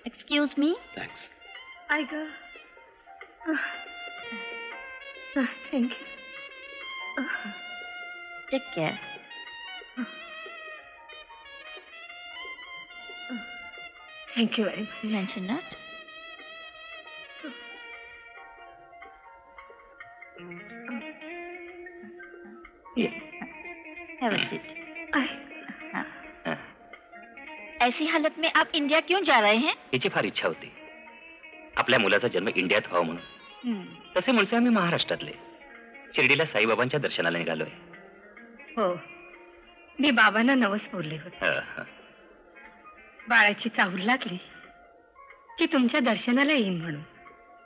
Excuse me? Thanks. I go. Thank you. Take care. Thank you very much. Mention that. Have a seat. ऐसी हालत में आप India क्यों जा रहे हैं? हिची फार इच्छा होती आपल्या मुलाचा जन्म इंडियात व्हावा म्हणून. तसे मूळचे आम्ही महाराष्ट्रातले. शिर्डीला साईबाबांच्या दर्शनाला निघालोय. हो, मी बाबांना नवस बोलले होते. बाळाची चाहूल लागली की तुमच्या दर्शनाला येईन म्हणून.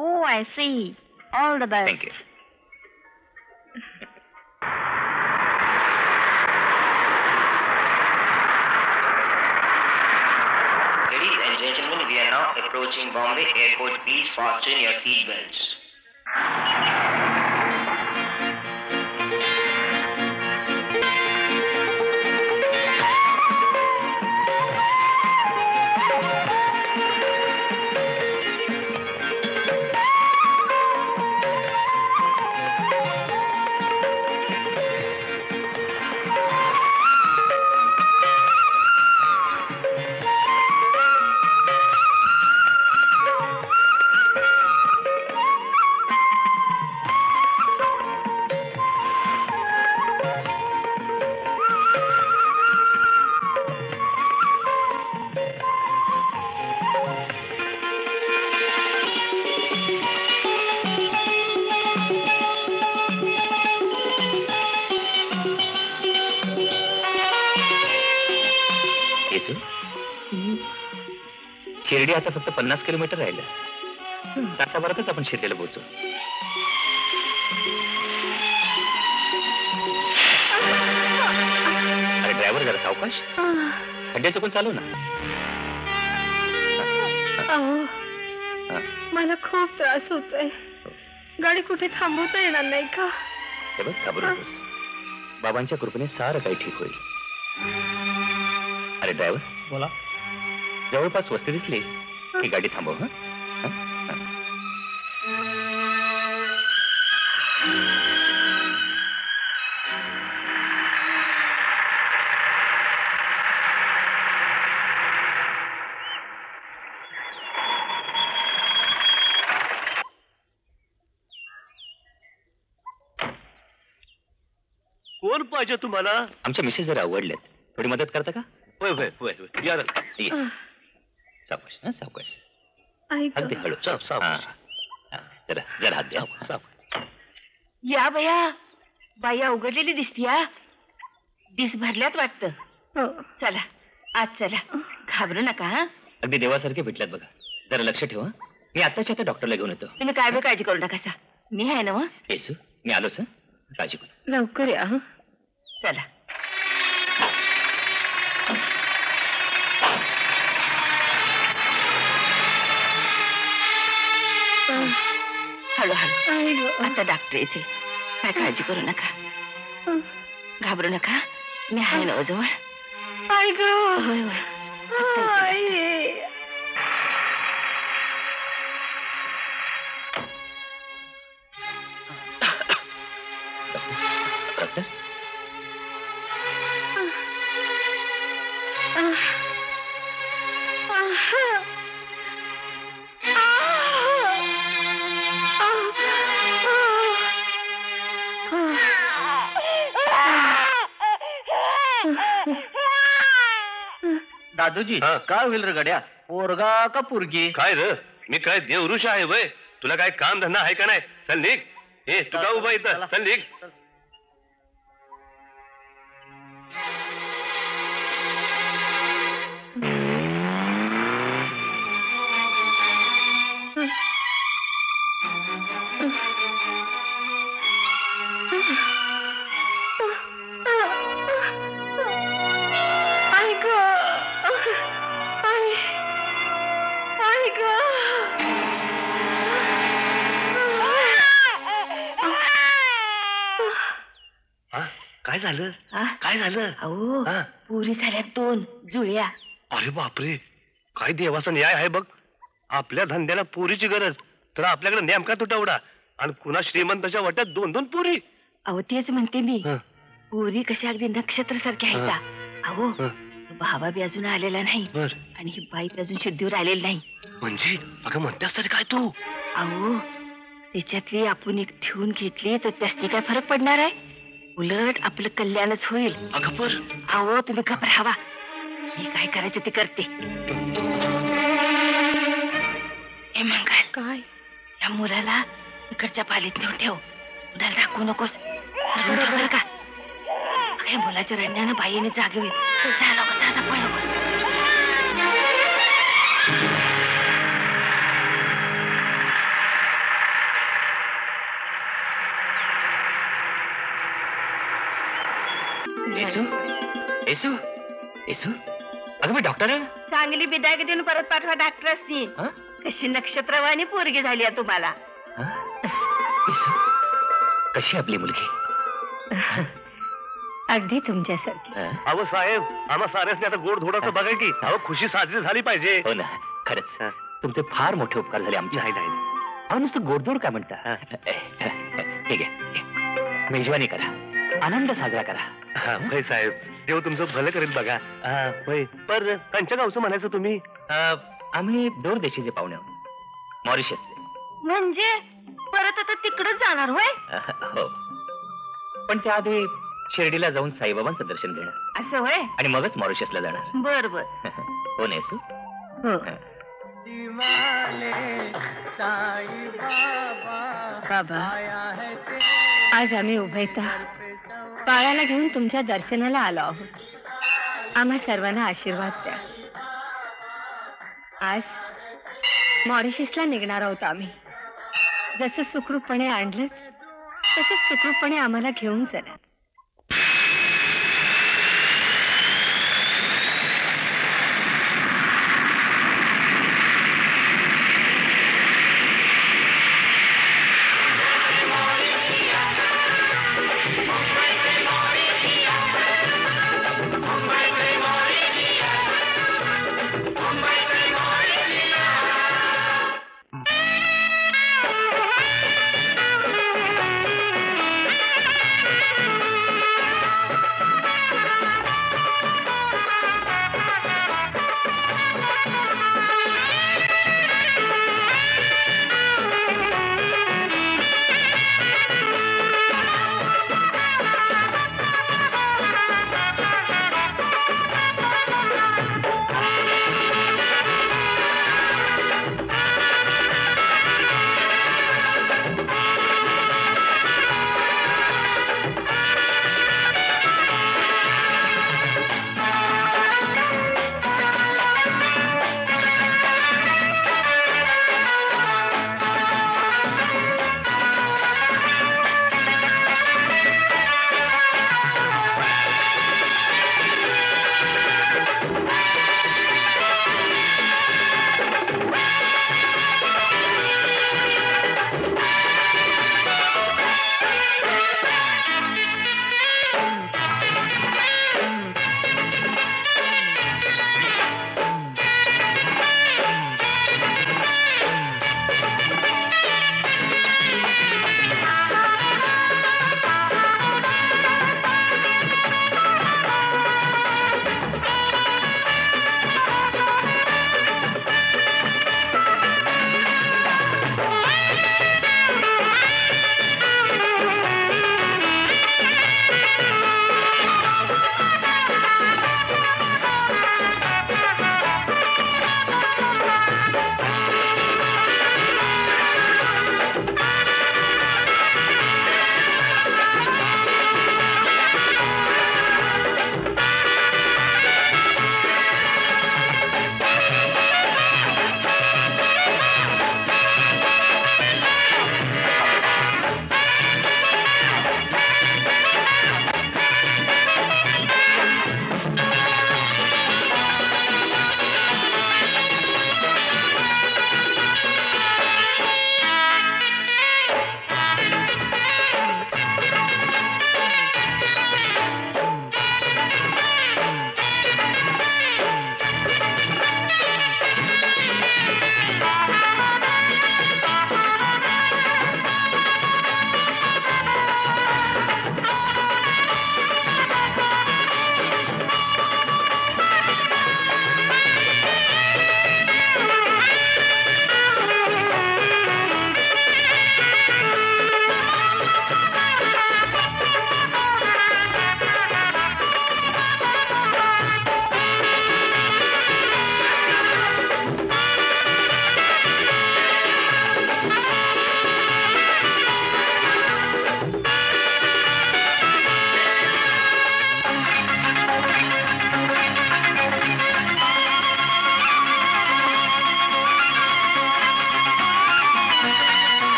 Oh, I see. All the best. Thank you. Ladies and gentlemen, we are now approaching Bombay Airport. Please fasten your seat belts. Shirdi आता फक्त 50 किलोमीटर राहिलं. तासाभरातच आपण शिर्डीला पोहोचू. अरे ड्रायव्हर जरा सावकाश. खड्डे चुकून चालू ना. मला खूप त्रास होतोय. गाडी कुठे थांबवता येणार नाही का? हे बघ, घाबरू नकोस. बाबांच्या कृपेने सारं काही ठीक होईल. अरे ड्रायव्हर बोला. जवळपास वस्ती दिसली की गाडी थांबव. कोण पाहिजे तुम्हाला? आमच्या मिसेस जरा आवडल्यात. थोडी मदत करता का? होय होय होय या. सावकाश सावकाश. ऐक अगदी हळू. जरा जरा हात द्या. या बया, बाया उघडलेली दिसतीया. दिस भरल्यात वाटतं. चला आत चला. घाबरू नका. अगदी देवासारखे भेटल्यात बघा. जरा लक्ष ठेवा. मी आत्ताच्या त्या डॉक्टरला घेऊन येतो. तुम्ही काय बी काळजी करू नका सा. मी आहे ना मग. येसू मी आलोच हं. काळजी करू. लवकर या हं. चला. हळूहळू. आई ग. आता डॉक्टर येतील. काय काळजी करू नका. घाबरू नका. मी आहे ना जवळ. आई ग. होय होय. आई. डॉक्टर दादूजी हा. काय होईल रे गड्या, पोरगा का पोरगी? काय र मी काय देवऋष आहे वय? तुला काय काम धंदा आहे का नाही? चल निघ. ए तू का उभा इथं? चला. चल निघ. आई ग. आई ग. हा? काय झालं? हा? काय झालं? अहो हा? पुरी झाल्या 2 जुळ्या. अरे बापरे, काय देवाचा न्याय आहे बघ. आपल्या धंद्याला पोरीची गरज, तर आपल्याकडे नेमका तुटवडा, आणि कुणा श्रीमंताच्या वाट्यात 2-2 पोरी. अहो तेच म्हणते मी. हं. पुरी कशा अगदी नक्षत्र सारख्या आहेत. अहो हं. भावा बी अजून आलेला नाही बर आणि ही बाई बी अजून शुद्धीवर आलेली नाही. म्हणजे अगं म्हणतेस तरी काय तू? अहो त्याच्यातली आपण एक ठेवून घेतली तर त्यासनी काय फरक पडणार आहे? उलट आपलं कल्याणच होईल. अगं पर अहो तुम्ही घबरावा. मी काय करायचं ते करते. हे मंगल, काय? या मुलाला इकडच्या पालीत नेऊन ठेव. मुलाला दाखवू नकोस. धरून ठेव बरं का. या मुलाच्या रडण्यानं बाईने जागे होईल. जा लवकर, जा पळ लवकर. येसू येसू येसू अगं मी डॉक्टर आहे ना. चांगली बिदायक देऊन परत पाठवा डॉक्टरसनी. हं? कशी नक्षत्रवाणी पोरगी झाली आहे तुम्हाला. हं? येसू कशी आपली मुलगी? अगदी तुमच्यासारखी. हं? अहो साहेब, आम्हा साऱ्यासनी आता गोड धोडाचं बघा की. अहो खुशी साजरी झाली पाहिजे. हो ना, खरंच तुमचे फार मोठे उपकार झाले आमचे. नाही नाही अहो नुसतं गोडधोड काय म्हणता? ठीक आहे, मेजवानी करा, आनंद साजरा करा. हा, होय साहेब, देव तुमचं भलं करेल बघा. हा, होय. पर कंच्या गावचं म्हणायचं तुम्ही? आम्ही दूर देशीचे पाहुणे आहोत, मॉरिशसचे. म्हणजे परत आता तिकडच जाणार होय? हो, पण त्याआधी शिर्डीला जाऊन साईबाबांचं दर्शन घेणं असं होय? आणि मगच मॉरिशसला जाणार. बर बर. हो नेसू? हो. बाबा, आज आम्ही उभयता बाळाला घेऊन तुमच्या दर्शनाला आलो आहोत. आम्हा सर्वांना आशीर्वाद द्या. आज मॉरिशसला निघणार आहोत आम्ही. जसं सुखरूपपणे आणलं तसंच सुखरूपपणे आम्हाला घेऊन चला.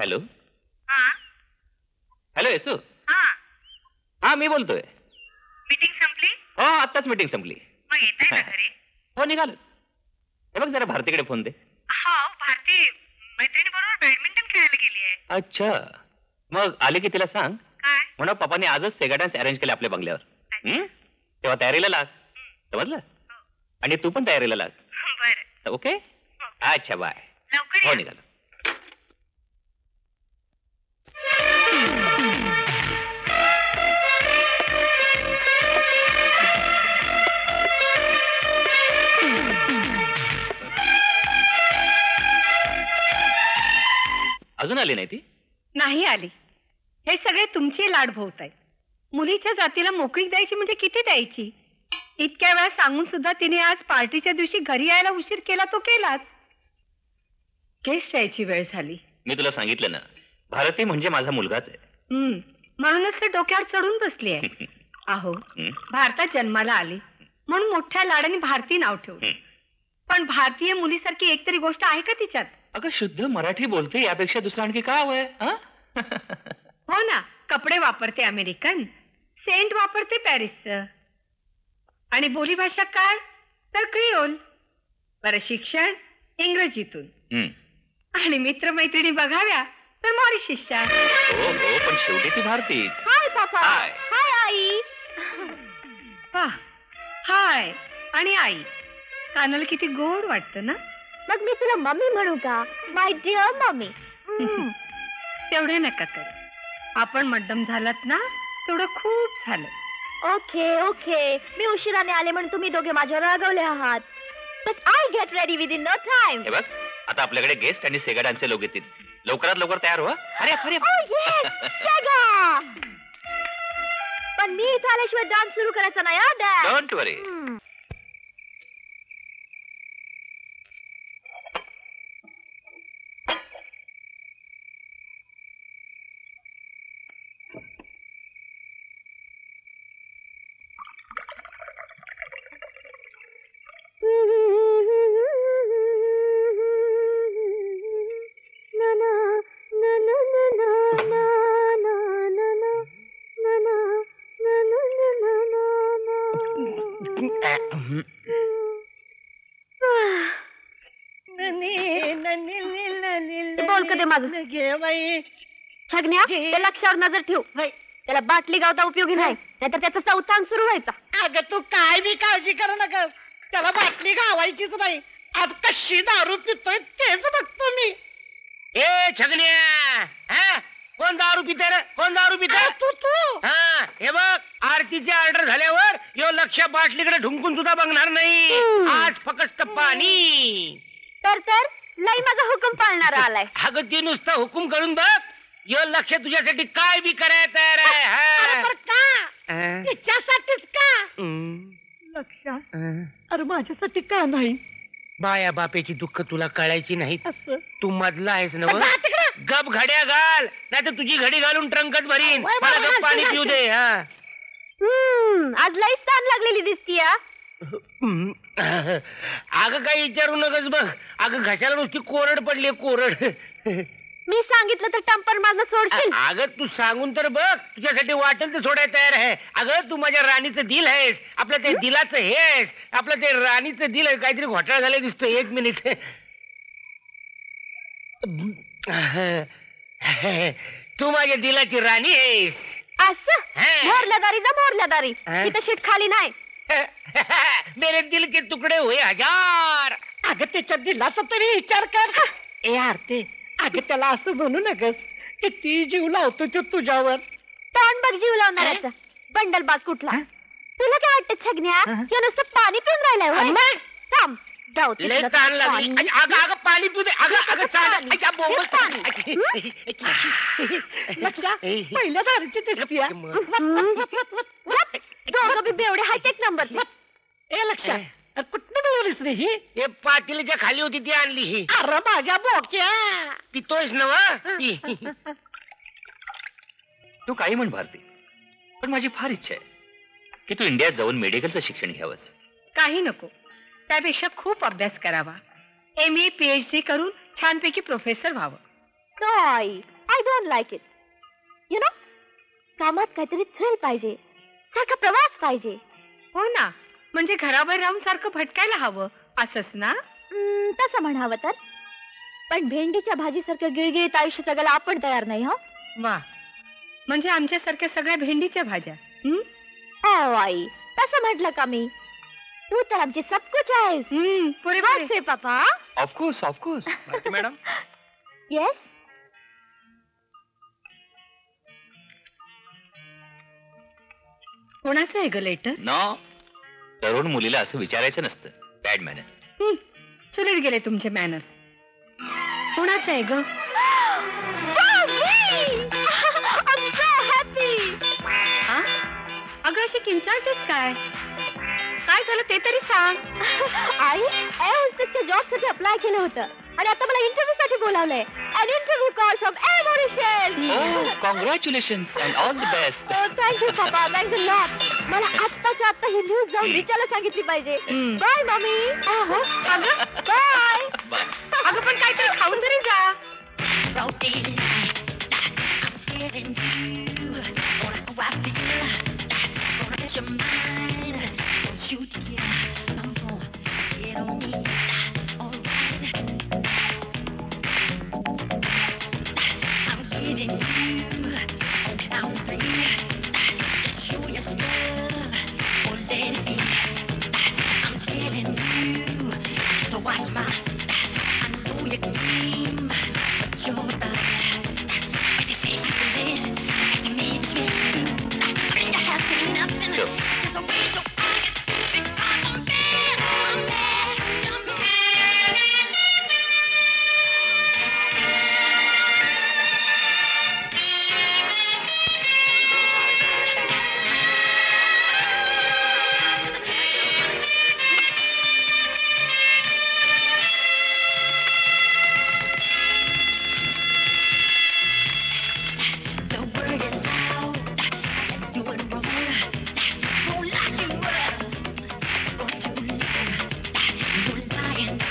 Hello hello Yesu. हा मी बोलतोय. मीटिंग संपली? हो आत्ताच मीटिंग संपली. मग येत आहे ना घरी? हो निघालोच. हे बघ जरा भारतीकडे फोन दे. हो, भारती मैत्रिणी बरोबर बॅडमिंटन खेळायला गेली आहे. अच्छा मग आले की तिला सांग काय? म्हणा पप्पाने आजच सेगा डान्स अरेंज केले आपल्या बंगल्यावर. तेव्हा तयारीला लाग. समजलं? आणि तू पण तयारीला लाग. बरं, ओके. अच्छा बाय. लवकर हो या. निघालो. अजून आली नाही ती? नाही आली. हे सगळे तुमची लाड भोवत आहेत. मुलीच्या जातीला मोकळीक द्यायची म्हणजे किती द्यायची? इतक्या वेळा सांगून सुद्धा तिने आज पार्टीच्या दिवशी घरी यायला उशीर केला तो केलाच. केस यायची वेळ झाली. मी तुला सांगितलं ना भारती म्हणजे माझा मुलगाच आहे. म्हणूनच ते डोक्यावर चढून बसली आहे. अहो भारतात जन्माला आली म्हणून मोठ्या लाडाने भारती नाव ठेवलं. पण भारतीय मुलीसारखी एकतरी गोष्ट आहे का तिच्यात? अगं शुद्ध मराठी बोलते यापेक्षा दुसरं आणखी काय हवंय? हो ना. कपडे वापरते अमेरिकन, सेंट वापरते पॅरिसचं, आणि बोलीभाषा काय तर क्रिओल. बरं शिक्षण इंग्रजीतून, आणि मित्रमैत्रिणी बघाव्या तर मॉरिशसच्या. हो हो पण शेवटी ती भारतीच. हाय पापा. हाय. हाय आई. वाह, हाय आणि आई. कानाला किती गोड वाटतं ना. मग मी तुला मम्मी म्हणू का? My dear mummy. तेवढे नका करू. आपण मड्डम झालात ना तेवढं खूप झालं. ओके ओके, मी उशिराने आले म्हणून तुम्ही दोघे माझ्यावर रागवले आहात. But I get ready within no time. हे बघ आता आपल्याकडे गेस्ट आणि सेगा डान्सचे लोक येतील. लवकरात लवकर तयार व्हा. अरे अरे सेगा. पण मी इथं आल्याशिवाय डान्स सुरू करायचा नाही हा डॅड. डोंट वरी. बोल कधी माझं छगण्या, त्या लक्षावर नजर ठेव. त्याला बाटली गावता उपयोगी नाही, नाहीतर त्याचा चौथांग सुरू व्हायचा. अगं तू काय बी काळजी करू नका. त्याला बाटली घावायचीच नाही. आज कशी दारू पितोय तेच बघतो मी. ए छगण्या, हा कोण दारू पिते रे? कोण दारू पिते? तू हा हे बघ आरतीची ऑर्डर झाल्यावर यो लक्ष बाटलीकडे ढुंकून सुद्धा बघणार नाही. आज फक्त पाणी. तर लई माझा हुकूम पाळणारा आलाय. अगं ती नुसता हुकूम करून बघ. यो लक्ष तुझ्यासाठी काय बी करायला तयार आहे. का तिच्यासाठीच का? लक्षा अरे माझ्यासाठी का नाही? बाया बापेची दुःख तुला कळायची नाहीत. असं तू मधला आहेस ना? गप घड्या घाल, नाही तर तुझी घडी घालून ट्रंकच भरीन. मला गप पाणी पिऊ दे. हा आज लई ताण लागलेली दिसतीय. अगं काही विचारू नकच बघ. अगं घशाला नुसती कोरड पडली. कोरड. मी सांगितलं तर टंपर माझं सोडशील? अगं तू सांगून तर बघ. तुझ्यासाठी वाटेल तर सोडायला तयार आहे. अगं तू माझ्या राणीचं दिल आहेस. आपलं ते दिलाचं हे आहेस. आपलं ते राणीचं दिल आहे. काहीतरी घोटाळा झाला दिसतोय. एक मिनिट. तू माझ्या दिलाची राणी आहेस. असं मोरल्यादारी जा मोरल्यादारी. इथं शीट खाली नाही. मेरे दिल के तुकडे हुए हजार. अगं त्याच्या दिलाचा तरी विचार कर. ए आरते, अगं त्याला असं म्हणू नकस. किती जीव लावतो तो तुझ्यावर. तोंड बघ जीव लावणाऱ्याचा. बंडल बाज कुठला. तुला काय वाटतं छगण्या? या नुसतं पाणी पिऊन राहिलाय होय? थांब जाऊ लय तिकडं ताण लागली. पाणी. अगं अगं पाणी पिऊ दे. अगं सांड. लक्षा पहिल्या दारीची दिसतीये. दोघं बी बेवडे हायटेक नंबरचे. ए लक्षा कुठनं मिळवलीस रे ही? हे पाटीलच्या खाली होती ती आणली ही. अरे माझ्या बोक्या. पितोयस नव. तू काही म्हण भारती पण माझी फार इच्छा आहे की तू इंडियात जाऊन मेडिकलचं शिक्षण घ्यावंस. काही नको. त्यापेक्षा खूप अभ्यास करावा. MA PhD करून छानपैकी प्रोफेसर व्हावं. No I don't like it. You know, कामात काहीतरी थ्रिल पाहिजे, सारखा प्रवास पाहिजे. हो ना, म्हणजे घरावर राहून सारखं भटकायला हवं असंच ना. तसं म्हणावं तर. पण भेंडीच्या भाजीसारखं गिळगिळीत आयुष्य जगायला आपण तयार नाही. हो वा, म्हणजे आमच्यासारख्या सगळ्या भेंडीच्या भाज्या. ओ आई, तसं म्हटलं का मी? तू तर आमची सब कुछ आहेस. पुरे बस आहे papa. Of course of course madam. Yes. कोणाचं आहे ग लेटर? नो, तरुण मुलीला असं विचारायचं नसतं. Bad manners. चुलीत गेले तुमचे मॅनर्स. कोणाचं आहे ग? अगं अशी किंचाळतेच काय? काय झालं ते तरी सांग. आई, एअरहोस्टेसच्या जॉब साठी अप्लाय केलं होतं आणि आता मला इंटरव्ह्यू साठी बोलावलंय. अन interview call from Air Mauritius. Oh, congratulations and all the best. Thank you papa, thank you lot. मला आत्ताच्या आत्ता ही न्यूज जाऊन रिचाला सांगितली पाहिजे. Bye mummy. अगं बाय. अगं पण काहीतरी खाऊन तरी जा.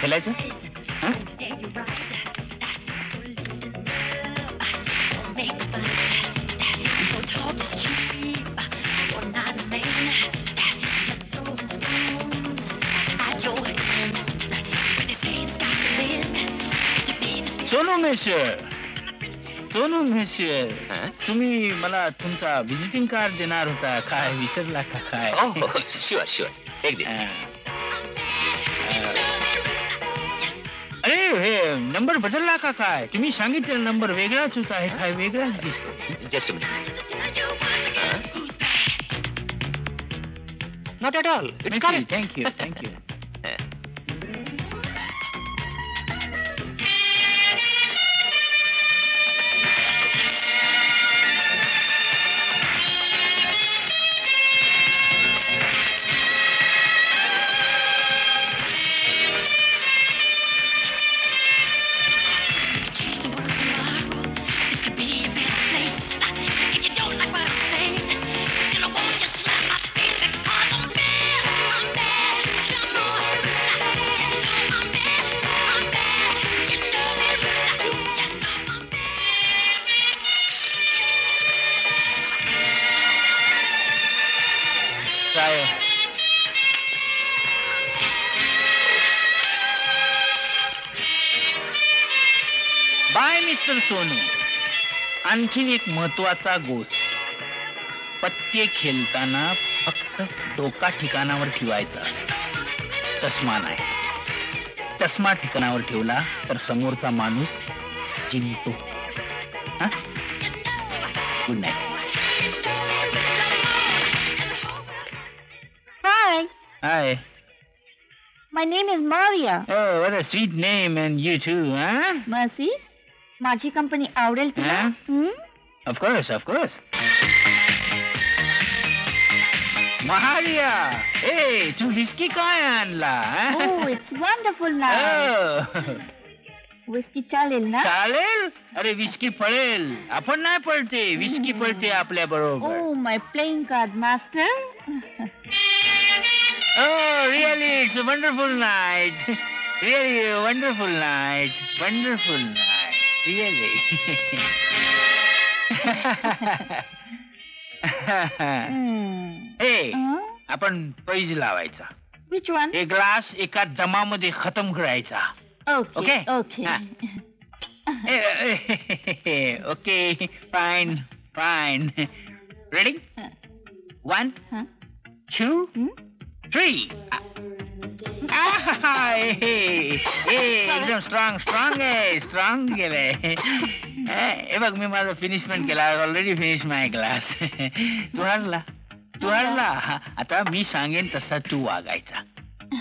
खेळायचं? सोनू मिस्टर, तुम्ही मला तुमचा विजिटिंग कार्ड देणार होता, काय विसरला का काय? शुअर शुअर, एक दिवस. अरे हे नंबर बदलला का काय? तुम्ही सांगितलेला नंबर वेगळाच होता, आहे काय वेगळाच दिसतो. Just not at all. Thank you thank you. Bye mister Sonu. आणखीन एक महत्वाचा गोष्ट, पत्ते खेळताना फक्त डोका ठिकाणावर ठेवायचा, चष्मा नाही. चष्मा ठिकाणावर ठेवला तर समोरचा माणूस जिंकतो. Good night. Hi, high. my name is Maria. Oh, what a sweet name, and you too, huh? Mercy, माझी कंपनी आवडेल तुला? Of course, of course. महारिया, ए तू विस्की काय आणला? Oh, it's wonderful now. Whiskey चालेल ना? चालेल. अरे विस्की पळेल, आपण नाही पळते, विस्की पळते आपल्या बरोबर. Oh, my playing card master. Oh, really, it's a wonderful night. Really a wonderful night. Wonderful night. Really. ए आपण पैज लावायचा. Which one? एक ग्लास एका दमामध्ये खतम करायचा. Okay. Okay. Okay, fine. Ready? 1, 2, 3. एकदम स्ट्रॉंग गेले. हे बघ मी माझं फिनिशमेंट केला. ऑलरेडी फिनिश माय ग्लास. तू हरला. आता मी सांगेन तसा तू वागायचा.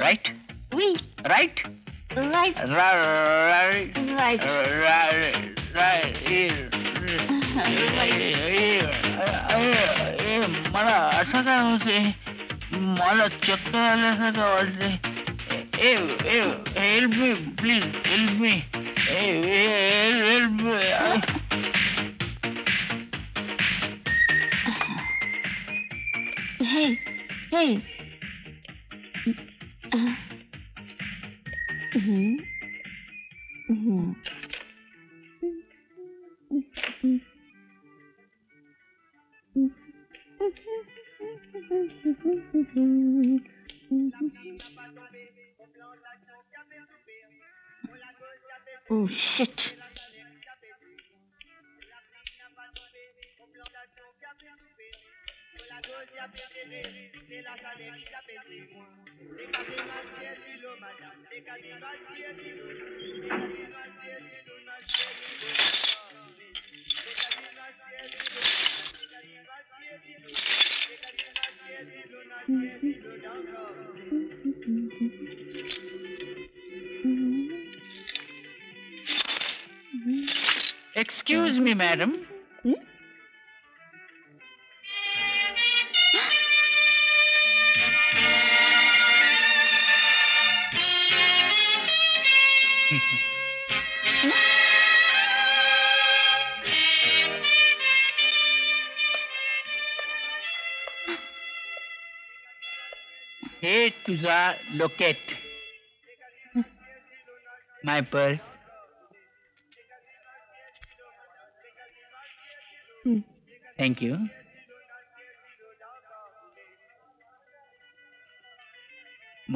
राईट? राईट? मला असं काय होते, मला चक्कर आल्यासारखं वाटते. Help me please, help me. Hey. Oh shit. Excuse me, madam. हे तुझा locate. My purse. Thank you.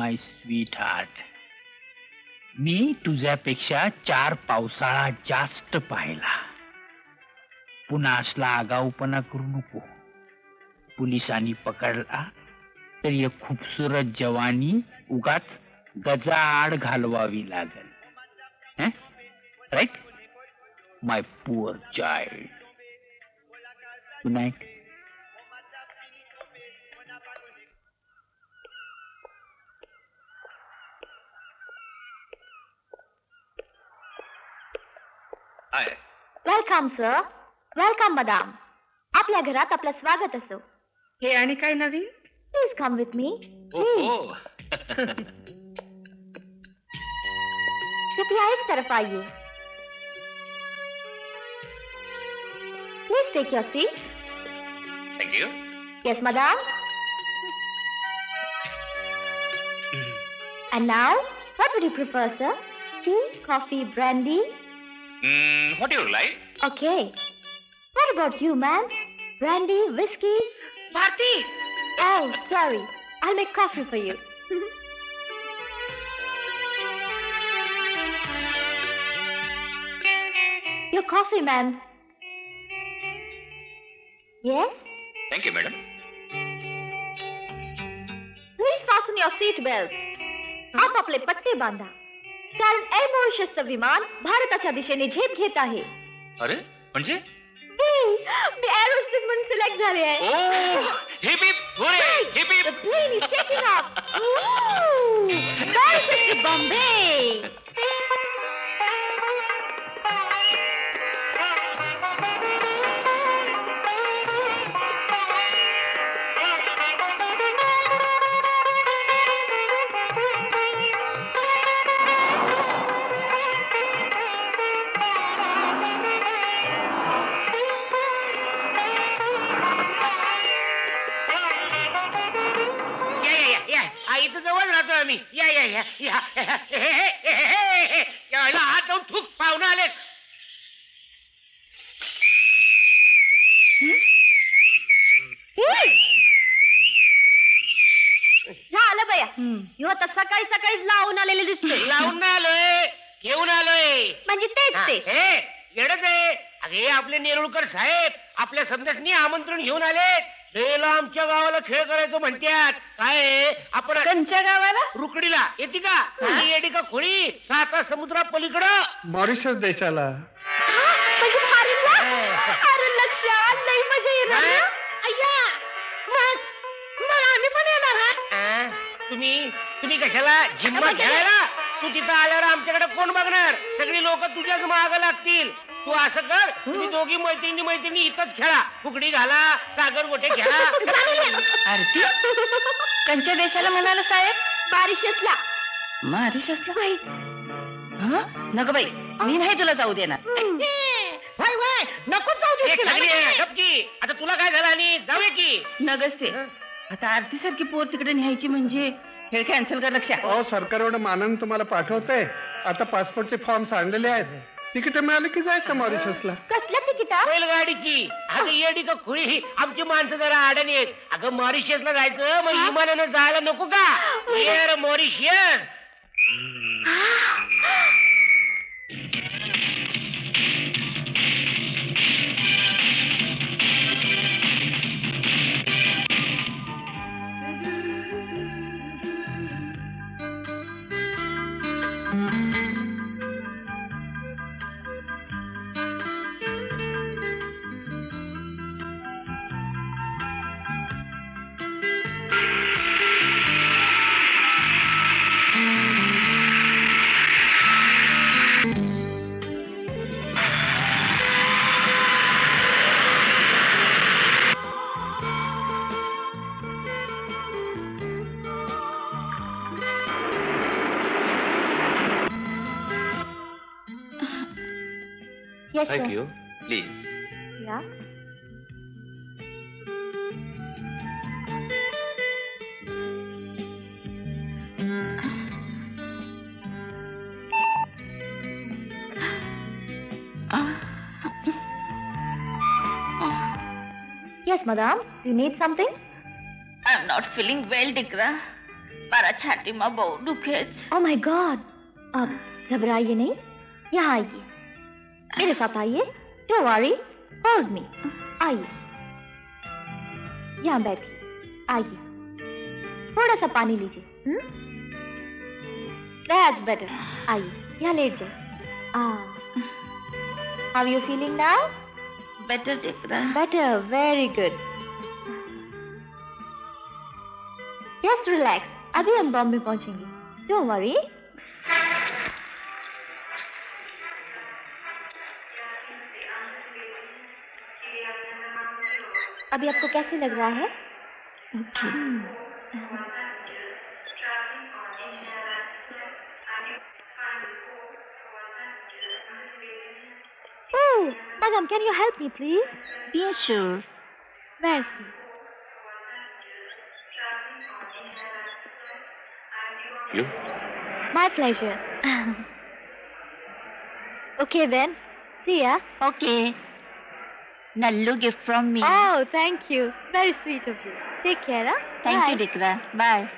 My sweetheart. मी तुझ्यापेक्षा 4 पावसाळा जास्त पाहिला. पुन्हा असला आगाऊपणा करू नको. पोलिसांनी पकडला तर एक खूबसूरत जवानी उगाच गजाआड घालवावी लागेल. Right? My poor child. Good night. Welcome sir. Welcome madam. आपल्या घरात आपलं स्वागत असो. हे आणि काय नवीन? Please come with me. कृपया इस तरफ आइए. Please take your seats. Thank you. Yes, madam. And now, what would you prefer, sir? Tea, coffee, brandy? What do you like? Okay. What about you, ma'am? Brandy, whiskey? Bharti, Oh, sorry. I'll make coffee for you. Your coffee, ma'am. Yes? Thank you, madam. Please fasten your seat belts. आपापले पट्टे बांधा. कारण air मॉरिशसचं विमान भारताच्या दिशेने झेप घेत आहे. अरे म्हणजे मी एअर होस्टेस म्हणून सिलेक्ट झाले आहे. Hip hip hurray, hip hip. The plane is taking off. Ooh, Mauritius to Bombay. इथं जवळ राहतो आम्ही. या या या या. याला हात जाऊन थूक. पाहुणे आले. घेऊन आलोय. म्हणजे तेच हा, ते. हे येडच आहे. अगे आपले नेरुळकर साहेब आपल्या समजासनी आमंत्रण घेऊन आले. बेला आमच्या गावाला खेळ करायचं म्हणतात. काय आहे, आपण कंच्या गावाला रुकडीला येते का? आणि येडी का खोळी 7 समुद्रा पलीकडं मॉरिशस देशाला. म्हणजे फॉरेनला? अरे लक्षात लई मजा येणार ना. अय्या मग आम्ही पण येणार हा. तुम्ही कशाला जिम्मा खेळायला? तू तिथं आल्यावर आमच्याकडे कोण बघणार? सगळी लोक तुझ्याच माग लागतील. तू असं कर, तुम्ही दोघी मैत्रिणी इथंच खेळा. फुगडी घाला, सागर गोटे खेळा. आरती कंच्या देशाला म्हणाला साहेब? मॉरिशसला. मॉरिशसला? नको बाई, मी नाही तुला जाऊ देणार. नको जाऊ दे. सगळी आहे, गप की. आता तुला काय झालं आणि जाऊया की. नगस्ते आता आरती सारखी पोर तिकडे न्यायची म्हणजे खेळ कॅन्सल कर. लक्षात अहो सरकार एवढं मानानं तुम्हाला पाठवतंय. आता पासपोर्टचे फॉर्म्स आणलेले आहेत. तिकीट मिळाली की जायचं मॉरिशसला. कसल्या तिकिटा? बैलगाडीची. अगं येडी का खुळी, आमची माणसं जरा अडाणी आहेत. अगं मॉरिशसला जायचं, मग विमानानं जायला नको का? Air Mauritius. Yes, sir. Thank you. Please. Yeah. Yes, madam. Do you need something? I am not feeling well डिकरा. मारा छाती में बहुत दुखे. Oh my God. अब घबराइए नहीं. यहाँ आइए. मेरे साथ आइए. Don't worry. Hold me. आइए. यहाँ बैठिए. आइए. थोड़ा सा पानी लीजिए. That's better. आइए. यहाँ लेट जाइए. How are you feeling now? Better डिकरा. Better. Very good. Just relax. अभी हम बॉम्बे पहुंचेंगे. Don't worry. अभी आपको कैसे लग रहा है? Oh, madam, can you help me, please? Be sure. Merci. You? My pleasure. Okay then. See ya. Okay. Nallu gift from me. Oh, thank you. Very sweet of you. Take care, huh? Thank Bye. you, Dikra. Bye.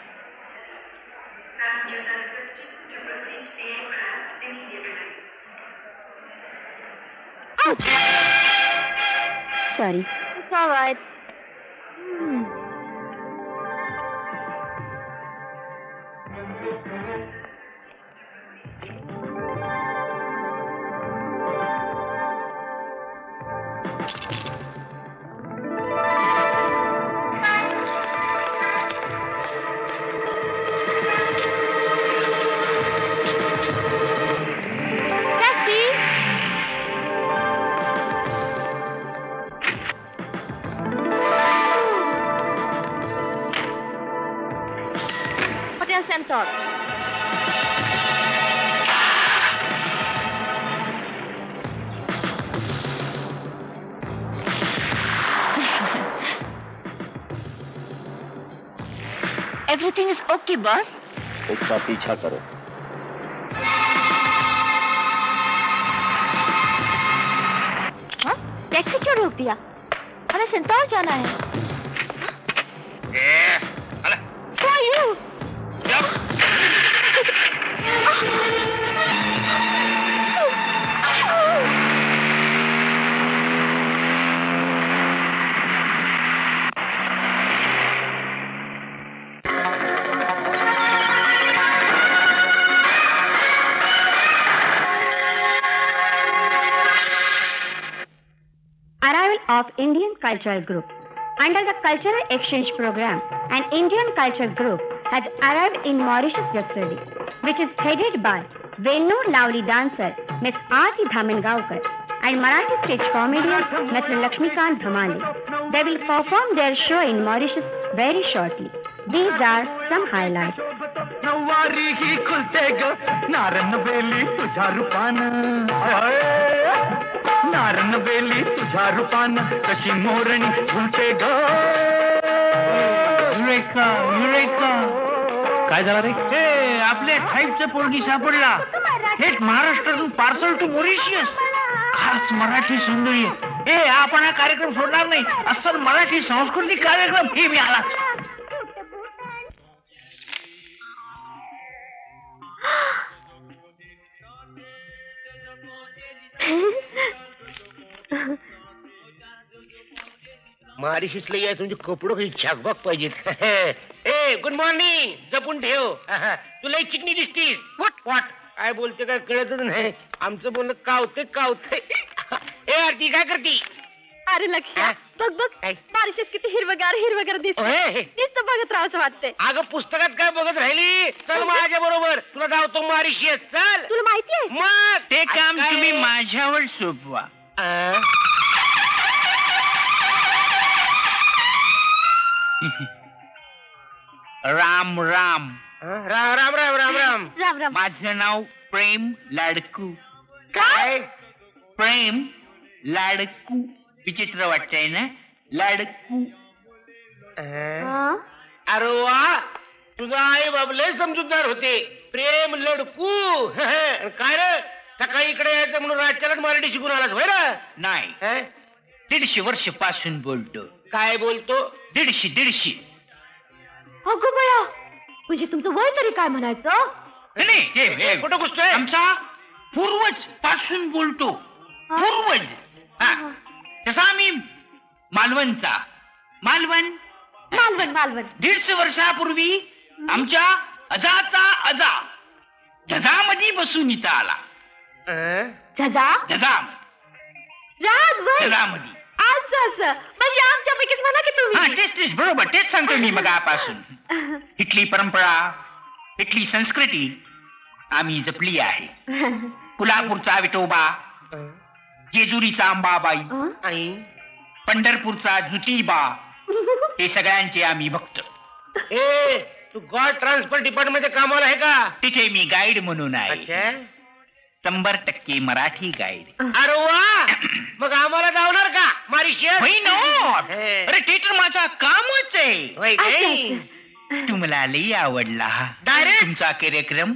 Ouch! Sorry. It's all right. Taxi! Hotel Centaur. Everything is okay, boss. उसका पीछा करो. हाँ? Taxi क्यों रोक दिया? हमें centaur जाना है. Who are you? of Indian Cultural Group. Under the Cultural Exchange Program, an Indian cultural group has arrived in Mauritius yesterday, which is headed by well-known lovely dancer Miss Aarti Dhamengavkar and Marathi stage comedian Mr. Lakshmikant Dhamale. They will perform their show in Mauritius very shortly. These are some highlights. नववारी ही खुलते ग Naran Bailey तुझ्या रूपान Naran Bailey तुझ्या रूपान कशी मोरणी झुलते ग eureka eureka काय झालं रे? हे आपल्या टाईपचा पोरगी सापडला. थेट महाराष्ट्रातून पार्सल टू मॉरिशियस. खास मराठी सुंदरी. हे आपण हा कार्यक्रम सोडणार नाही. अस्सल मराठी सांस्कृतिक कार्यक्रम हे मी आलाच. मॉरिशसला यायचं म्हणजे कपडं काही झाकबाक पाहिजेत. A good morning. जपून ठेव. तुला चिकनी दिसतीस. व्हॉट काय बोलते काय कळतच नाही. आमचं बोलणं कावतंय. ए आरती काय करती? अरे लक्ष्या बघ मॉरिशस किती हिरवगार दिसतंय. नुसतं बघत राहावंसं वाटतंय. अगं पुस्तकात काय बघत राहिली? चल माझ्या बरोबर तुला धावतो मॉरिशस. चल. तुला माहितीये मग ते काम काय? तुम्ही माझ्यावर सोपवा. राम राम. राम राम राम राम राम. राम राम. माझं नाव प्रेम लाडकू. काय? प्रेम लाडकू. विचित्र वाटतंय ना? लाडकू. अरे वा तुझा आई बाबले समजूतदार होते. प्रेम लडकू. काय रे सकाळी इकडे यायचं म्हणून रातच्याला मराठी शिकून आलास होय रे? नाही, 150 वर्षापासून बोलतो. काय बोलतो? 150. अगो बया म्हणजे तुमचं वय तरी काय म्हणायचं? नाही, हे कुठं घुसतोय? आमचा पूर्वज पासून बोलतो. पूर्वज. तसा मी मालवणचा. मालवण 150 वर्षापूर्वी आमच्या अजाचा अजा जजामध्ये बसून इथं आला. जजामध्ये. असं म्हणजे आमच्यापैकीच म्हणा की तुम्ही. तेच बरोबर. तेच सांगतो मी मगापासून. इथली परंपरा, इथली संस्कृती आम्ही जपली आहे. कोल्हापूरचा विठोबा, जेजुरीचा अंबाबाई, पंढरपूरचा ज्योतिबा, हे सगळ्यांचे आम्ही भक्त. ए तू गॉड ट्रान्सफर डिपार्टमेंट मध्ये कामाला आहे का? तिथे मी गाईड म्हणून आहे. 100% मराठी गाईड. अरे वा मग आम्हाला जावणार का मॉरिशस? अरे ते तर माझा कामच आहे. तुम्हाला लई आवडला Direct? तुमचा कार्यक्रम.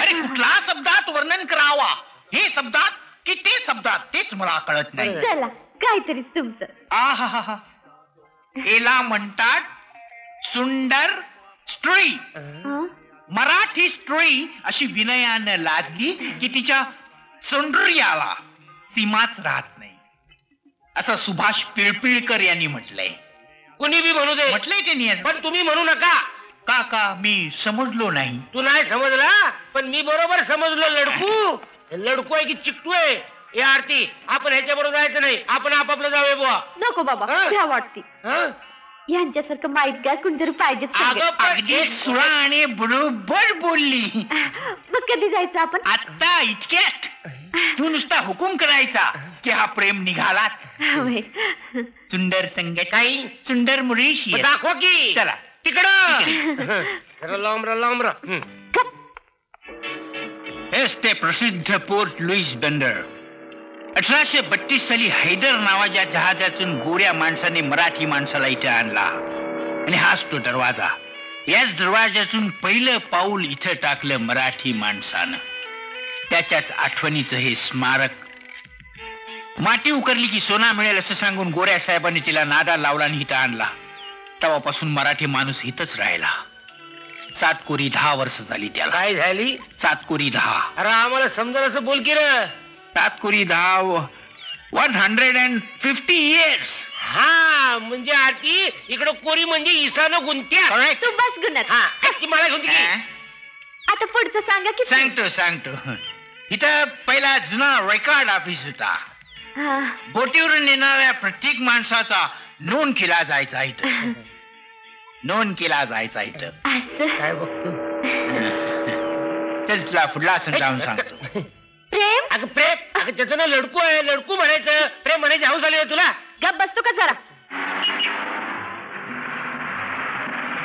अरे कुठला शब्दात वर्णन करावा, हे शब्दात की ते शब्दात, तेच मला कळत नाही. चला काहीतरीच तुमचं. आहा, याला म्हणतात सुंदर स्त्री. मराठी स्त्री अशी विनयानं लाजली की तिच्या सौंदर्याला सीमाच राहत नाही, असं सुभाष पिळपिळकर यांनी म्हटलंय. कुणी बी म्हणू दे. म्हटलंय त्यांनी. पण तुम्ही म्हणू नका. का मी समजलो नाही. तू नाही समजला पण मी बरोबर समजलो. लडकू आहे की चिकटू आहे? या आरती आपण ह्याच्या बरोबर जायचं नाही. आपण आपापलं जाऊया बुवा. नको बाबा भ्या वाटती. यांच्यासारखं माहितगार कोणतरी पाहिजे. अगदी सुळा आणि बरोबर बोलली. मग कधी जायचं आपण? आता इतक्यात. तू नुसता हुकूम करायचा की हा प्रेम निघालाच. सुंदर संगत काही सुंदर मॉरिशस दाखवा की. चला तिकडं. लांब. हेच ते प्रसिद्ध पोर्ट लुईस बंदर. 1832 साली हैदर नावाच्या जहाजातून गोऱ्या माणसाने मराठी माणसाला इथे आणला आणि हाच तो दरवाजा. याच दरवाजातून पहिलं पाऊल इथं टाकलं मराठी माणसानं. त्याच्याच आठवणीचं हे स्मारक. माती उकरली की सोना मिळेल असं सांगून गोऱ्या साहेबांनी तिला नादा लावला आणि इथं आणला. तेव्हापासून मराठी माणूस इथंच राहिला. 7 कोरी 10 वर्ष झाली त्याला. काय झाली? 7 कोरी 10. अरे आम्हाला समजा असं बोल की रे. 7 कोरी 10 150 years. हा म्हणजे आरती इकडं कोरी म्हणजे ईसानं गुंत्या. तू बस गुन्हा. ती मला घेऊन ती. आता पुढचं सांगा की. सांगतो. इथं पहिला जुना रेकॉर्ड ऑफिस होता. हा. बोटीवरून येणाऱ्या प्रत्येक माणसाचा नोंद केला जायचा इथं. नोंद केला जायचा इथं. असं काय बघतो चल तुला पुढला सण जाऊन सांगतो. प्रेम अगं प्रेम, अगं त्याचं ना लडकू आहे, लडकू म्हणायचं. प्रेम म्हणायची हौस आली आहे तुला. गप बसतो का जरा?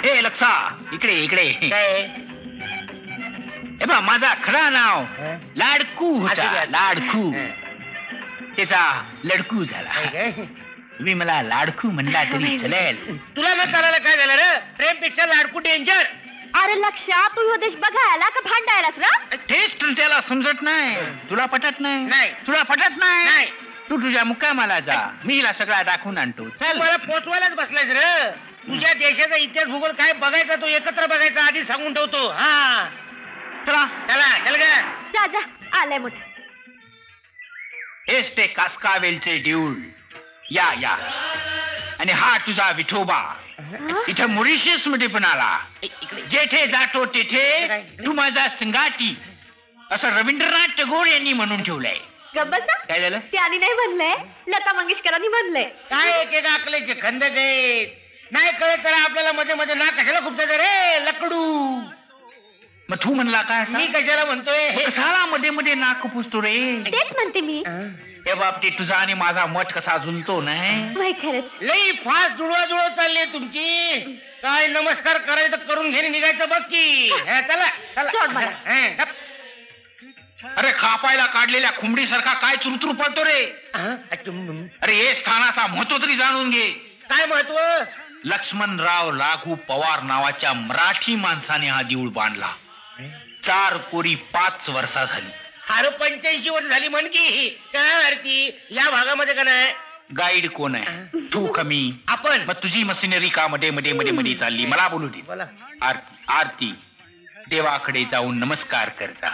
ए लक्षा, इकडे इकडे. काय हे बा माझा खरा नाव हं? लाडकू असू होता. द्या. लाडकू. हं. त्याचा लडकू झाला. काय काय? तुम्ही मला लाडकू म्हणला तरी चलेल. तुला न चालायला काय झालं रे? प्रेमपेक्षा लाडकू डेंजर. अरे लक्षा, तू ह्यो देश बघायला का भांडायलाच ना? तेच तर त्याला समजत नाही. तुला पटत नाही. नाही. तुला पटत नाही. नाही. तू तुझ्या मुक्कामाला जा, मी हिला सगळा दाखवून आणतो. तू चल. मला पोचवायलाच बसलायस रे. तुझ्या देशाचा इतिहास भूगोल काय बघायचा तो एकत्र बघायचा आधी सांगून ठेवतो. हा चला. चला चल ग. जा जा, आलाय मोठा. हेच ते कासकावेलचे देऊळ. या या. आणि हा तुझा विठोबा. इथं मॉरिशस मध्ये पण आला. जेथे जातो तेथे तू माझा संगाती, असं रवींद्रनाथ टागोर यांनी म्हणून ठेवलंय. गप बसा. काय झालं? त्याने नाही म्हणलंय, लता मंगेशकरांनी म्हणलंय. काय एक एक आकलेचे खंद आहेत. नाही कळत तर आपल्याला मध्ये मध्ये ना कशाला खूपच रे लकडू. मग तू म्हणला काय मी कशाला म्हणतोय हे? कसाला मध्ये मध्ये नाक पुसतो रे. तेच म्हणते मी. हे बाबतीत तुझा आणि माझा मत कसा जुळतो नाही. वय खरंच. लई फास्ट जुळवा चालली आहे तुमची. काय नमस्कार करायचं तर करून घेणे निघायचं बघ की. हा, चला सोड चला मला. हा, गप. अरे खापायला काढलेल्या खुंबडीसारखा काय चुरचुर पडतो रे. हा, अच्छा, अरे हे स्थानाचा महत्व तरी जाणून घे. काय महत्व? लक्ष्मणराव लागू पवार नावाच्या मराठी माणसाने हा देऊळ बांधला. 4 कोरी 5 वर्षा झाली. अरे 85 वर्ष झाली म्हण की. काय आरती या भागामध्ये का नाही गाईड कोण आहे? तू कमी. आपण. मग तुझी मशिनरी का मध्ये मध्ये मध्ये मध्ये चालली? मला बोलू दे. बोला. आरती आरती. देवाकडे जाऊन नमस्कार कर जा.